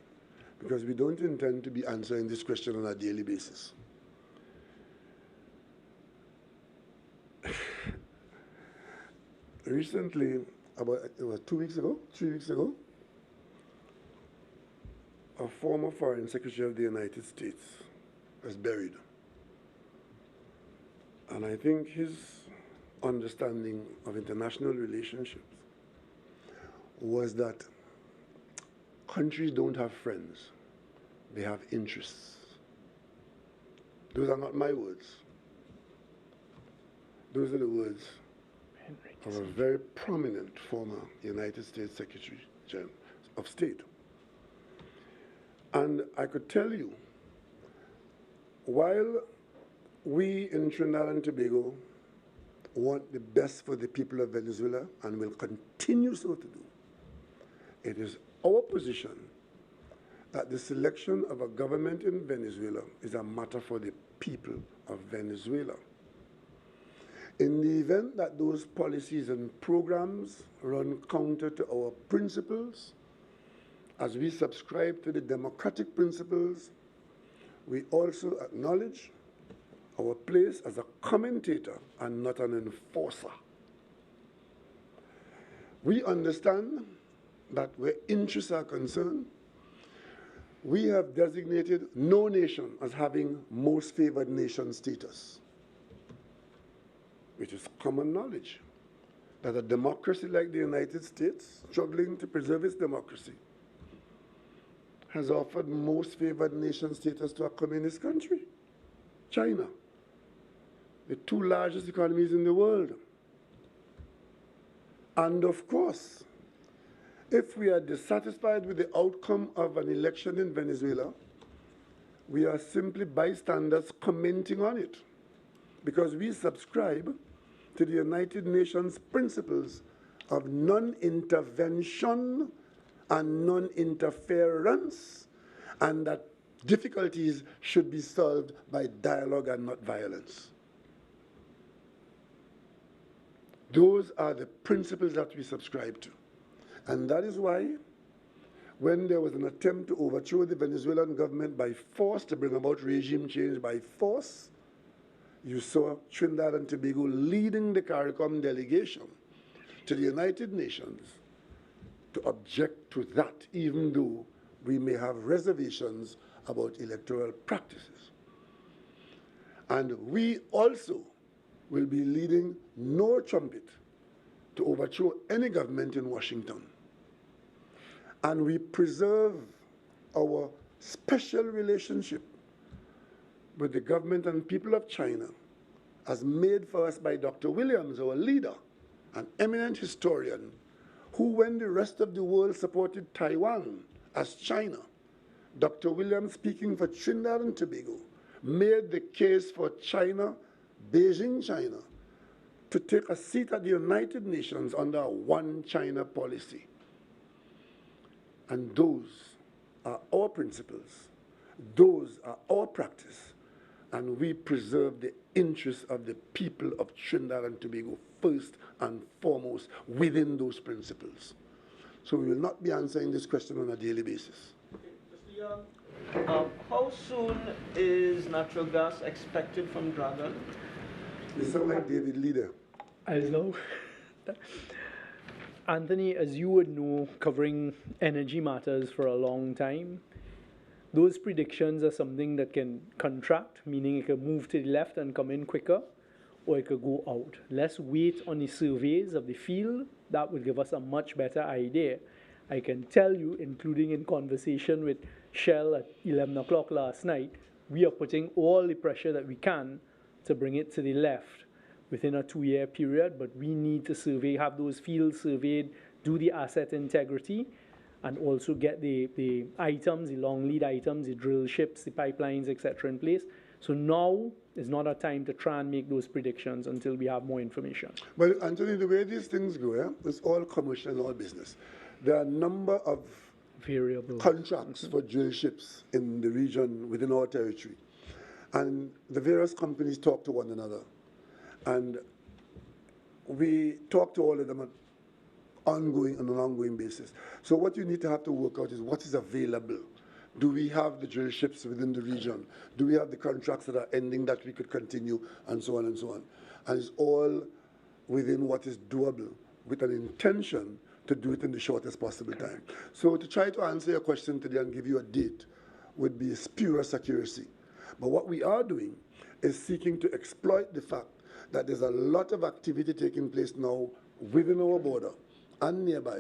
because we don't intend to be answering this question on a daily basis. Recently, it was 3 weeks ago, a former Foreign Secretary of the United States was buried. And I think his understanding of international relationships was that countries don't have friends, they have interests. Those are not my words. Those are the words of a very prominent former United States Secretary of State. And I could tell you, while we in Trinidad and Tobago want the best for the people of Venezuela and will continue so to do, it is our position that the selection of a government in Venezuela is a matter for the people of Venezuela. In the event that those policies and programs run counter to our principles, as we subscribe to the democratic principles, we also acknowledge our place as a commentator and not an enforcer. We understand that where interests are concerned, we have designated no nation as having most favored nation status. It is common knowledge that a democracy like the United States, struggling to preserve its democracy, has offered most favored nation status to a communist country, China, the 2 largest economies in the world. And of course, if we are dissatisfied with the outcome of an election in Venezuela, we are simply bystanders commenting on it, because we subscribe to the United Nations principles of non-intervention and non-interference, and that difficulties should be solved by dialogue and not violence. Those are the principles that we subscribe to. And that is why, when there was an attempt to overthrow the Venezuelan government by force, to bring about regime change by force, you saw Trinidad and Tobago leading the CARICOM delegation to the United Nations to object to that, even though we may have reservations about electoral practices. And we also will be leading no trumpet to overthrow any government in Washington. And we preserve our special relationship with the government and people of China, as made for us by Dr. Williams, our leader, an eminent historian, who, when the rest of the world supported Taiwan as China, Dr. Williams, speaking for Trinidad and Tobago, made the case for China, Beijing, China, to take a seat at the United Nations under a one China policy. And those are our principles. Those are our practice. And we preserve the interests of the people of Trinidad and Tobago first and foremost within those principles. So we will not be answering this question on a daily basis. Mr. Young, how soon is natural gas expected from Dragon? You sound like David Leader. I know. Anthony, as you would know, covering energy matters for a long time, those predictions are something that can contract, meaning it can move to the left and come in quicker, or it could go out. Let's wait on the surveys of the field. That will give us a much better idea. I can tell you, including in conversation with Shell at 11 o'clock last night, we are putting all the pressure that we can to bring it to the left. within a 2-year period, but we need to survey, have those fields surveyed, do the asset integrity, and also get the items, the long lead items, the drill ships, the pipelines, etc. in place. So now is not a time to try and make those predictions until we have more information. Well, Anthony, the way these things go, it's all commercial and all business. There are a number of variable contracts for drill ships in the region within our territory. And the various companies talk to one another. And we talk to all of them on an ongoing basis. So what you need to have to work out is what is available. Do we have the drill ships within the region? Do we have the contracts that are ending that we could continue, and so on and so on? And it's all within what is doable with an intention to do it in the shortest possible time. So to try to answer your question today and give you a date would be spurious accuracy. But what we are doing is seeking to exploit the fact that there's a lot of activity taking place now within our border and nearby.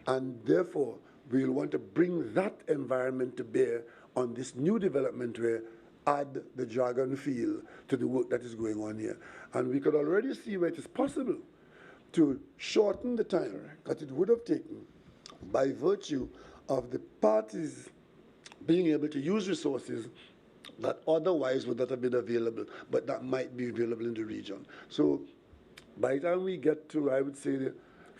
And therefore, we'll want to bring that environment to bear on this new development where add the dragon feel to the work that is going on here. And we could already see where it is possible to shorten the time that it would have taken by virtue of the parties being able to use resources that otherwise would not have been available, but that might be available in the region. So by the time we get to, I would say,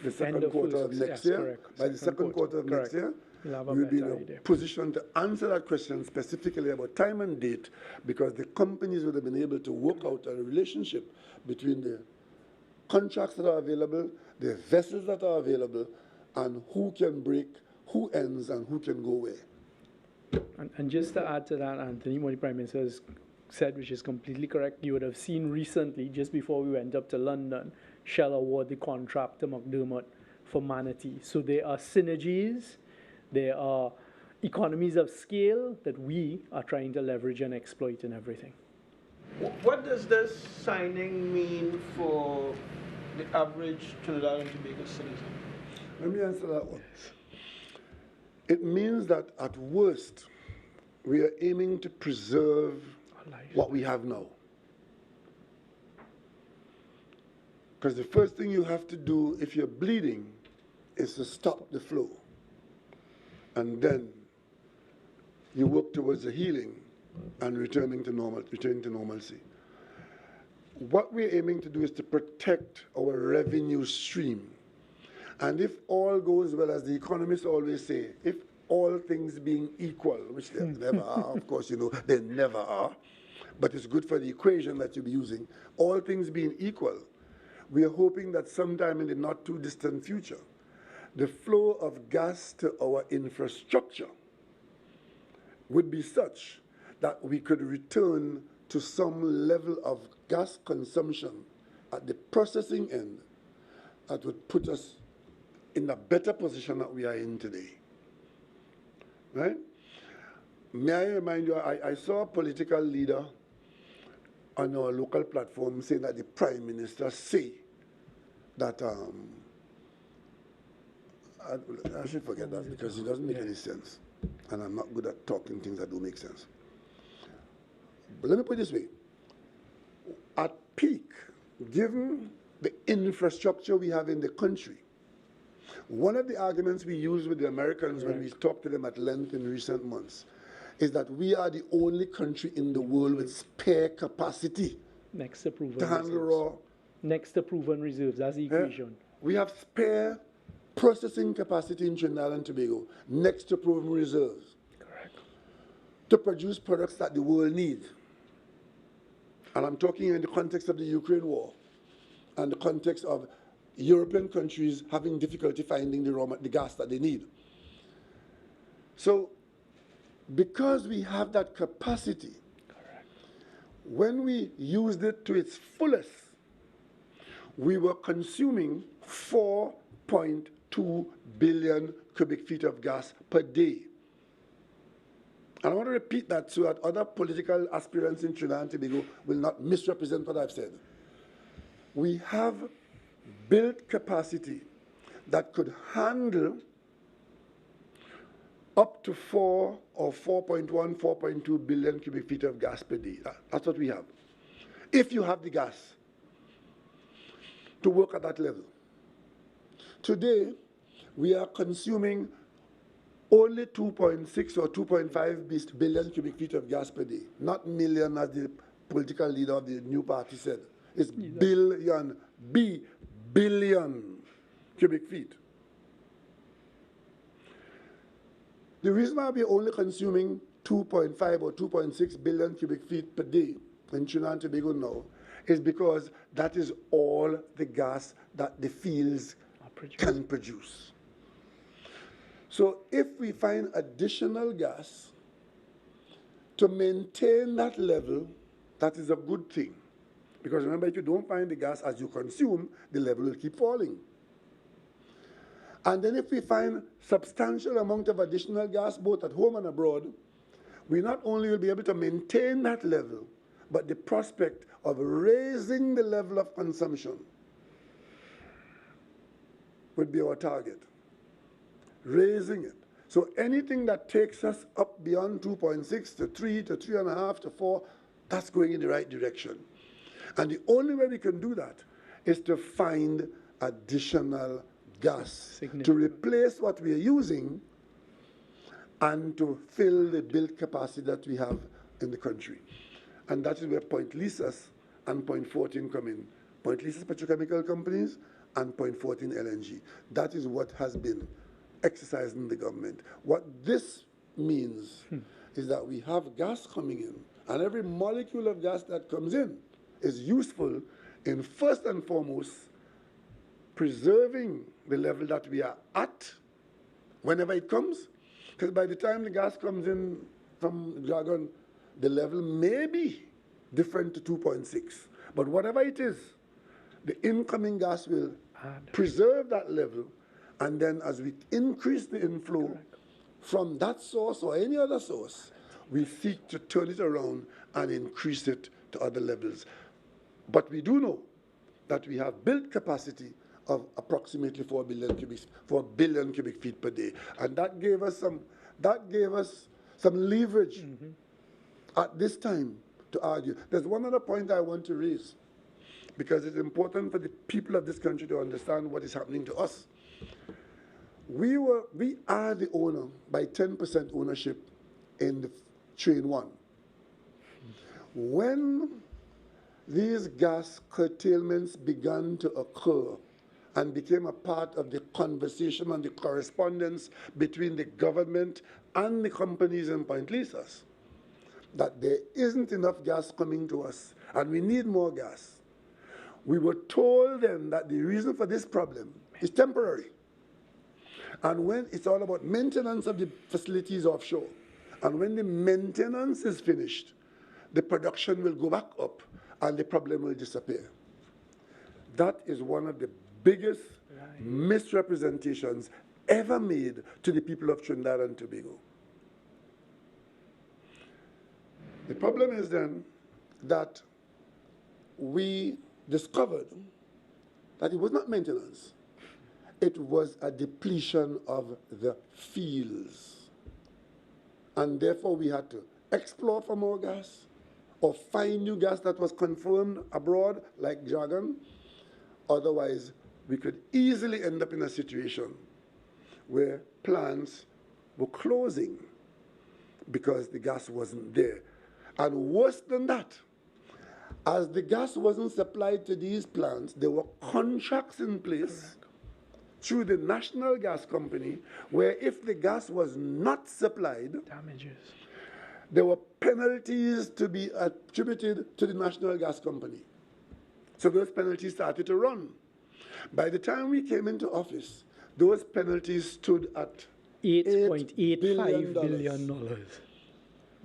the second quarter of next year, by the second quarter of next year, we'll be in a position to answer that question specifically about time and date, because the companies would have been able to work out a relationship between the contracts that are available, the vessels that are available, and who can break, who ends, and who can go where. And just to add to that, Anthony, what the Prime Minister has said, which is completely correct, you would have seen recently, just before we went up to London, Shell award the contract to McDermott for Manatee. So there are synergies, there are economies of scale that we are trying to leverage and exploit in everything. What does this signing mean for the average Trinidad and Tobago citizen? Let me answer that one. It means that at worst, we are aiming to preserve what we have now. Because the first thing you have to do if you're bleeding is to stop the flow. And then you work towards the healing and returning to normalcy. What we're aiming to do is to protect our revenue stream. And if all goes well, as the economists always say, if all things being equal, which they never are, of course, you know, they never are, but it's good for the equation that you'll be using, all things being equal, we are hoping that sometime in the not too distant future, the flow of gas to our infrastructure would be such that we could return to some level of gas consumption at the processing end that would put us in a better position that we are in today. Right? May I remind you, I saw a political leader on our local platform saying that the Prime Minister say that, I should forget that because it doesn't make any sense. And I'm not good at talking things that don't make sense. But let me put it this way. At peak, given the infrastructure we have in the country, one of the arguments we use with the Americans when we talk to them at length in recent months is that we are the only country in the world with spare capacity next to proven to handle raw. Next to proven reserves, that's the equation. We have spare processing capacity in Trinidad and Tobago next to proven reserves. Correct. To produce products that the world needs. And I'm talking in the context of the Ukraine war and the context of European countries having difficulty finding the gas that they need. So, because we have that capacity, when we used it to its fullest, we were consuming 4.2 billion cubic feet of gas per day. And I want to repeat that so that other political aspirants in Trinidad and Tobago will not misrepresent what I've said. We have built capacity that could handle up to 4 or 4.1, 4.2 billion cubic feet of gas per day. That's what we have. If you have the gas. to work at that level. Today, we are consuming only 2.6 or 2.5 billion cubic feet of gas per day, not million as the political leader of the new party said. It's billion, billion cubic feet. The reason why we're only consuming 2.5 or 2.6 billion cubic feet per day in Trinidad and Tobago now is because that is all the gas that the fields can produce. So if we find additional gas to maintain that level, that is a good thing. Because remember, if you don't find the gas as you consume, the level will keep falling. And then if we find substantial amount of additional gas both at home and abroad, we not only will be able to maintain that level, but the prospect of raising the level of consumption would be our target. Raising it. So anything that takes us up beyond 2.6 to 3 to 3.5 to 4, that's going in the right direction. And the only way we can do that is to find additional gas to replace what we are using and to fill the built capacity that we have in the country. And that is where Point Lisas and Point 14 come in. Point Lisas petrochemical companies and Point 14 LNG. That is what has been exercised in the government. What this means is that we have gas coming in, and every molecule of gas that comes in is useful in first and foremost preserving the level that we are at whenever it comes. Because by the time the gas comes in from Dragon, the level may be different to 2.6. But whatever it is, the incoming gas will preserve that level. And then as we increase the inflow from that source or any other source, we seek to turn it around and increase it to other levels. But we do know that we have built capacity of approximately 4 billion cubic feet per day. And that gave us some leverage at this time to argue. There's one other point I want to raise, because it's important for the people of this country to understand what is happening to us. We are the owner by 10% ownership in the Train 1. When these gas curtailments began to occur and became a part of the conversation and the correspondence between the government and the companies in Point Lisas, that there isn't enough gas coming to us and we need more gas, we were told then that the reason for this problem is temporary. And when it's all about maintenance of the facilities offshore, and when the maintenance is finished, the production will go back up and the problem will disappear. That is one of the biggest misrepresentations ever made to the people of Trinidad and Tobago. The problem is then that we discovered that it was not maintenance. It was a depletion of the fields. And therefore we had to explore for more gas or find new gas that was confirmed abroad, like Dragon. Otherwise, we could easily end up in a situation where plants were closing because the gas wasn't there. And worse than that, as the gas wasn't supplied to these plants, there were contracts in place through the National Gas Company, where if the gas was not supplied, there were penalties to be attributed to the National Gas Company. So those penalties started to run. By the time we came into office, those penalties stood at $8.85 billion.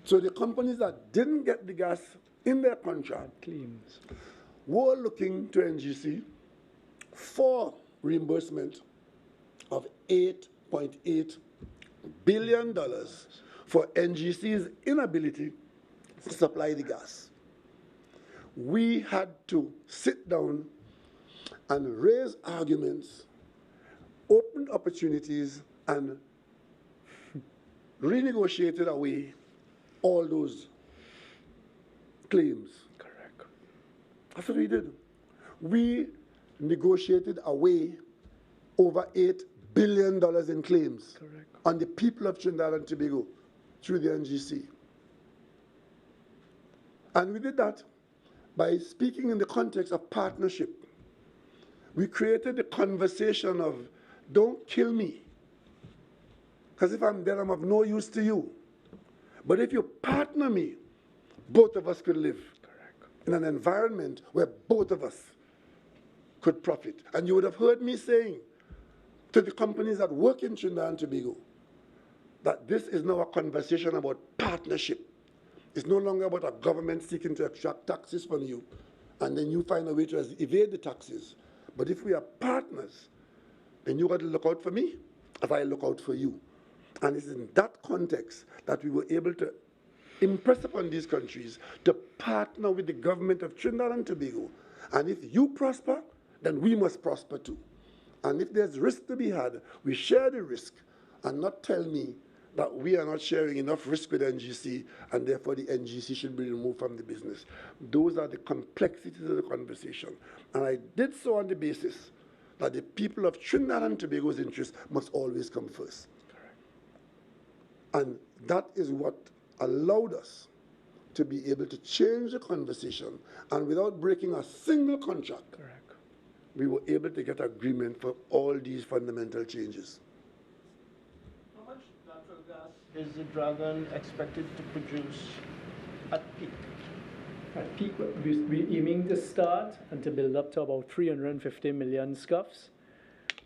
So the companies that didn't get the gas in their contract were looking to NGC for reimbursement of $8.8 billion for NGC's inability to supply the gas. We had to sit down and raise arguments, open opportunities, and renegotiated away all those claims. Correct. That's what we did. We negotiated away over $8 billion in claims Correct. on the people of Trinidad and Tobago through the NGC. And we did that by speaking in the context of partnership. We created the conversation of, don't kill me, because if I'm dead, I'm of no use to you. But if you partner me, both of us could live in an environment where both of us could profit. And you would have heard me saying to the companies that work in Trinidad and Tobago that this is now a conversation about partnership. It's no longer about a government seeking to extract taxes from you and then you find a way to evade the taxes. But if we are partners, then you got to look out for me as I look out for you. And it's in that context that we were able to impress upon these countries to partner with the government of Trinidad and Tobago. And if you prosper, then we must prosper too. And if there's risk to be had, we share the risk and not tell me that we are not sharing enough risk with NGC and therefore the NGC should be removed from the business. Those are the complexities of the conversation. And I did so on the basis that the people of Trinidad and Tobago's interests must always come first. And that is what allowed us to be able to change the conversation. And without breaking a single contract, Correct. we were able to get agreement for all these fundamental changes. How much natural gas is the Dragon expected to produce at peak? At peak, we're aiming to start and to build up to about 350 million scuffs.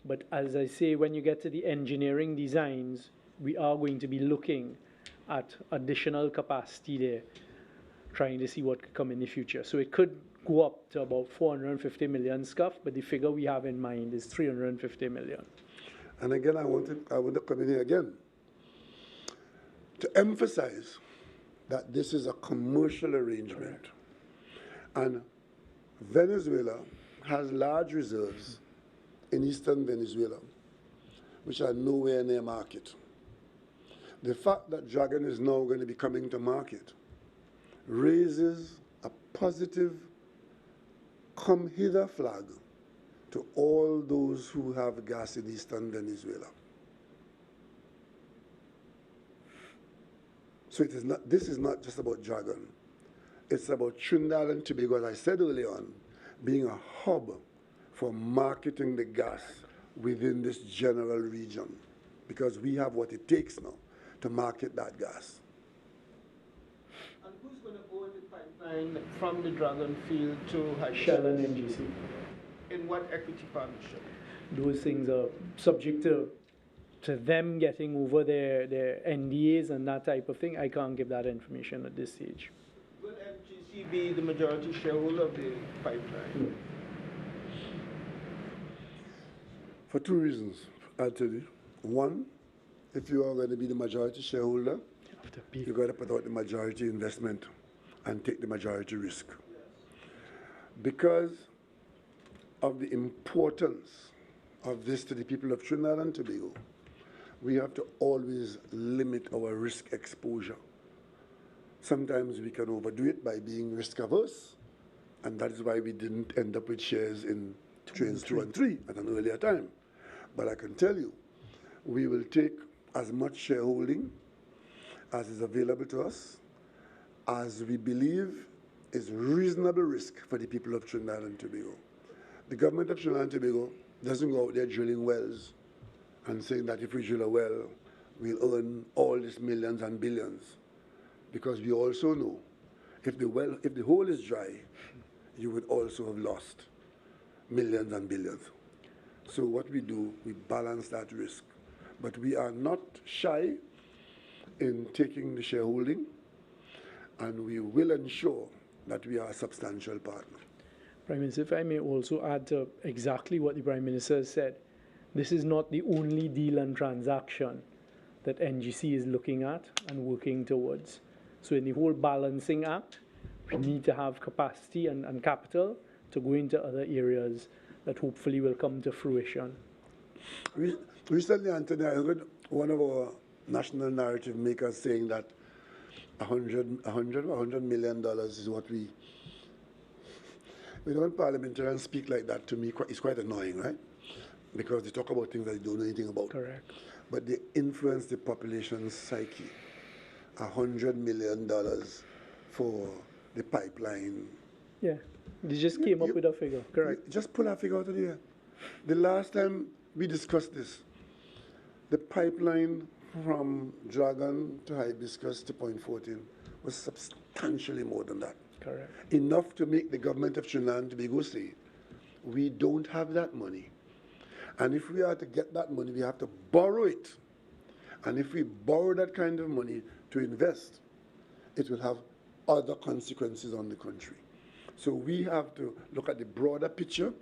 But as I say, when you get to the engineering designs, we are going to be looking at additional capacity there, trying to see what could come in the future. So it could go up to about 450 million scuff, but the figure we have in mind is 350 million. And again, I want to come in here again to emphasize that this is a commercial arrangement. Correct. And Venezuela has large reserves in eastern Venezuela, which are nowhere near market. The fact that Dragon is now going to be coming to market raises a positive come hither flag to all those who have gas in eastern Venezuela. So this is not just about Dragon. It's about Trinidad and Tobago, as I said earlier on, being a hub for marketing the gas within this general region, because we have what it takes now to market that gas. And who's going to own the pipeline from the Dragon field to Shell and NGC. In what equity partnership? Those things are subject to them getting over their NDAs and that type of thing. I can't give that information at this stage. Will NGC be the majority shareholder of the pipeline? For two reasons, I'll tell you. One, if you are going to be the majority shareholder, you've got to put out the majority investment and take the majority risk. Because of the importance of this to the people of Trinidad and Tobago, we have to always limit our risk exposure. Sometimes we can overdo it by being risk averse, and that is why we didn't end up with shares in trains 2 and 3 at an earlier time. But I can tell you, we will take as much shareholding as is available to us, as we believe is reasonable risk for the people of Trinidad and Tobago. The government of Trinidad and Tobago doesn't go out there drilling wells and saying that if we drill a well, we'll earn all these millions and billions. Because we also know if the hole is dry, you would also have lost millions and billions. So what we do, we balance that risk. But we are not shy in taking the shareholding, and we will ensure that we are a substantial partner. Prime Minister, if I may also add to exactly what the Prime Minister has said, this is not the only deal and transaction that NGC is looking at and working towards. So in the whole balancing act, we need to have capacity and capital to go into other areas that hopefully will come to fruition. Recently, Anthony, I heard one of our national narrative makers saying that $100 million is what we When parliamentarians speak like that, to me, it's quite annoying, right? Because they talk about things that they don't know anything about. Correct. But they influence the population's psyche. $100 million for the pipeline. Yeah. They just came up with a figure. Correct. Just pull a figure out of the air. The last time we discussed this, the pipeline from Dragon to Hibiscus to Point 14 was substantially more than that. Correct. Enough to make the government of Trinidad and Tobago say, we don't have that money. And if we are to get that money, we have to borrow it. And if we borrow that kind of money to invest, it will have other consequences on the country. So we have to look at the broader picture,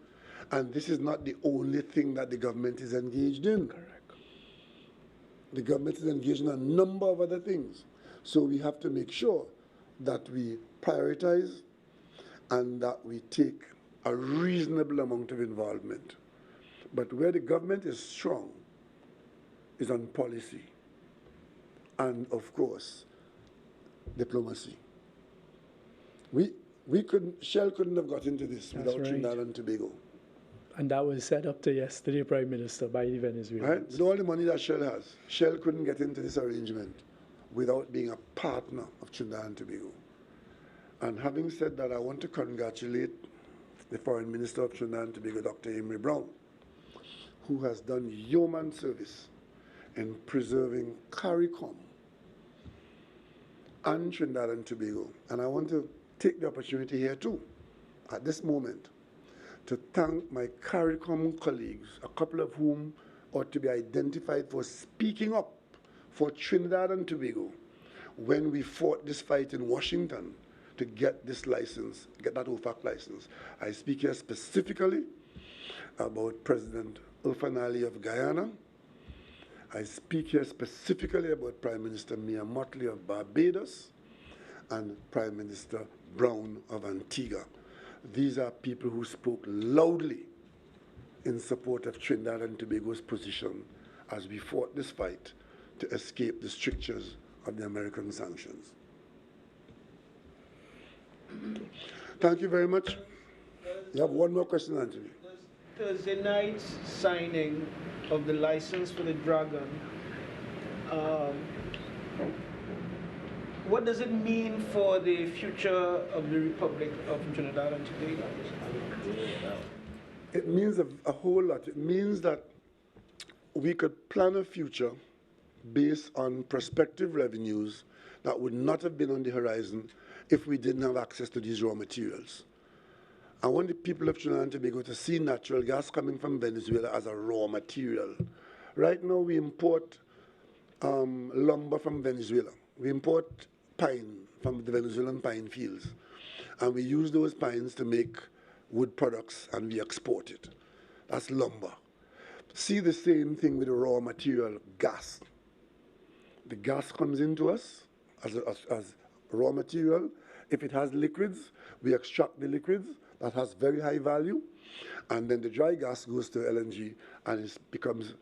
and this is not the only thing that the government is engaged in. Correct. The government is engaged in a number of other things. So we have to make sure that we prioritize and that we take a reasonable amount of involvement. But where the government is strong is on policy and, of course, diplomacy. Shell couldn't have got into this without Trinidad and Tobago. And that was set up to yesterday, Prime Minister, by the Venezuelans. Right? With all the money that Shell has, Shell couldn't get into this arrangement without being a partner of Trinidad and Tobago. And having said that, I want to congratulate the Foreign Minister of Trinidad and Tobago, Dr. Emery Brown, who has done yeoman service in preserving CARICOM and Trinidad and Tobago. And I want to take the opportunity here too, at this moment, to thank my CARICOM colleagues, a couple of whom ought to be identified for speaking up for Trinidad and Tobago when we fought this fight in Washington to get this license, get that OFAC license. I speak here specifically about President Ulfanali of Guyana. I speak here specifically about Prime Minister Mia Mottley of Barbados and Prime Minister Brown of Antigua. These are people who spoke loudly in support of Trinidad and Tobago's position as we fought this fight to escape the strictures of the American sanctions. Thank you very much. You have one more question, Anthony. Thursday night's signing of the license for the Dragon, what does it mean for the future of the Republic of Trinidad and Tobago? It means a whole lot. It means that we could plan a future based on prospective revenues that would not have been on the horizon if we didn't have access to these raw materials. I want the people of Trinidad and Tobago to see natural gas coming from Venezuela as a raw material. Right now we import lumber from Venezuela. We import pine from the Venezuelan pine fields. And we use those pines to make wood products and we export it. That's lumber. See the same thing with the raw material, gas. The gas comes into us as raw material. If it has liquids, we extract the liquids. That has very high value. And then the dry gas goes to LNG and it becomes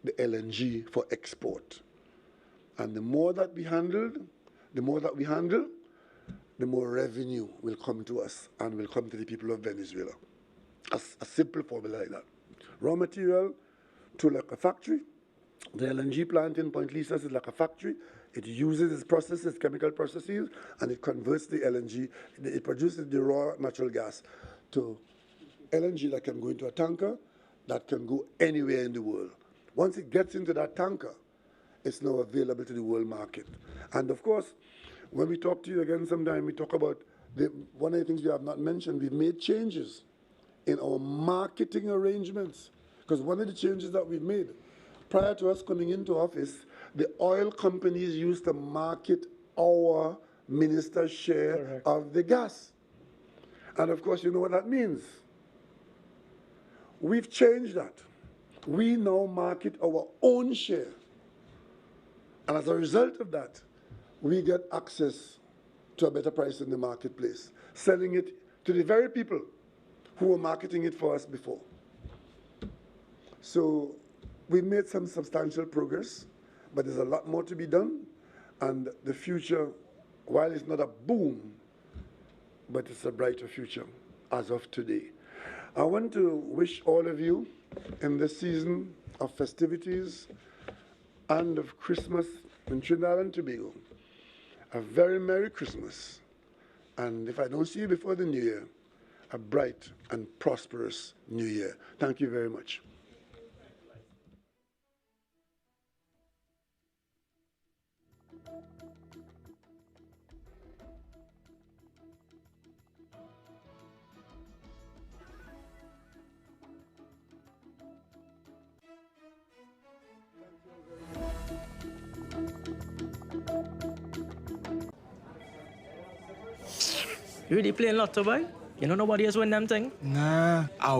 the LNG for export. And the more that we handle, the more revenue will come to us and will come to the people of Venezuela. A simple formula like that. Raw material to like a factory. The LNG plant in Point Lisas is like a factory. It uses its processes, chemical processes, and it converts the LNG. It produces the raw natural gas to LNG that can go into a tanker, that can go anywhere in the world. Once it gets into that tanker, it's now available to the world market. And of course, when we talk to you again sometime, we talk about one of the things we have not mentioned, we've made changes in our marketing arrangements. Because one of the changes that we've made, prior to us coming into office, the oil companies used to market our minister's share of the gas. And of course, you know what that means. We've changed that. We now market our own share. And as a result of that, we get access to a better price in the marketplace, selling it to the very people who were marketing it for us before. So we made some substantial progress, but there's a lot more to be done. And the future, while it's not a boom, but it's a brighter future. as of today. I want to wish all of you in this season of festivities and of Christmas in Trinidad and Tobago a very Merry Christmas. And if I don't see you before the New Year, a bright and prosperous New Year. Thank you very much. You really playing lotto, boy? You know nobody else win them thing? Nah,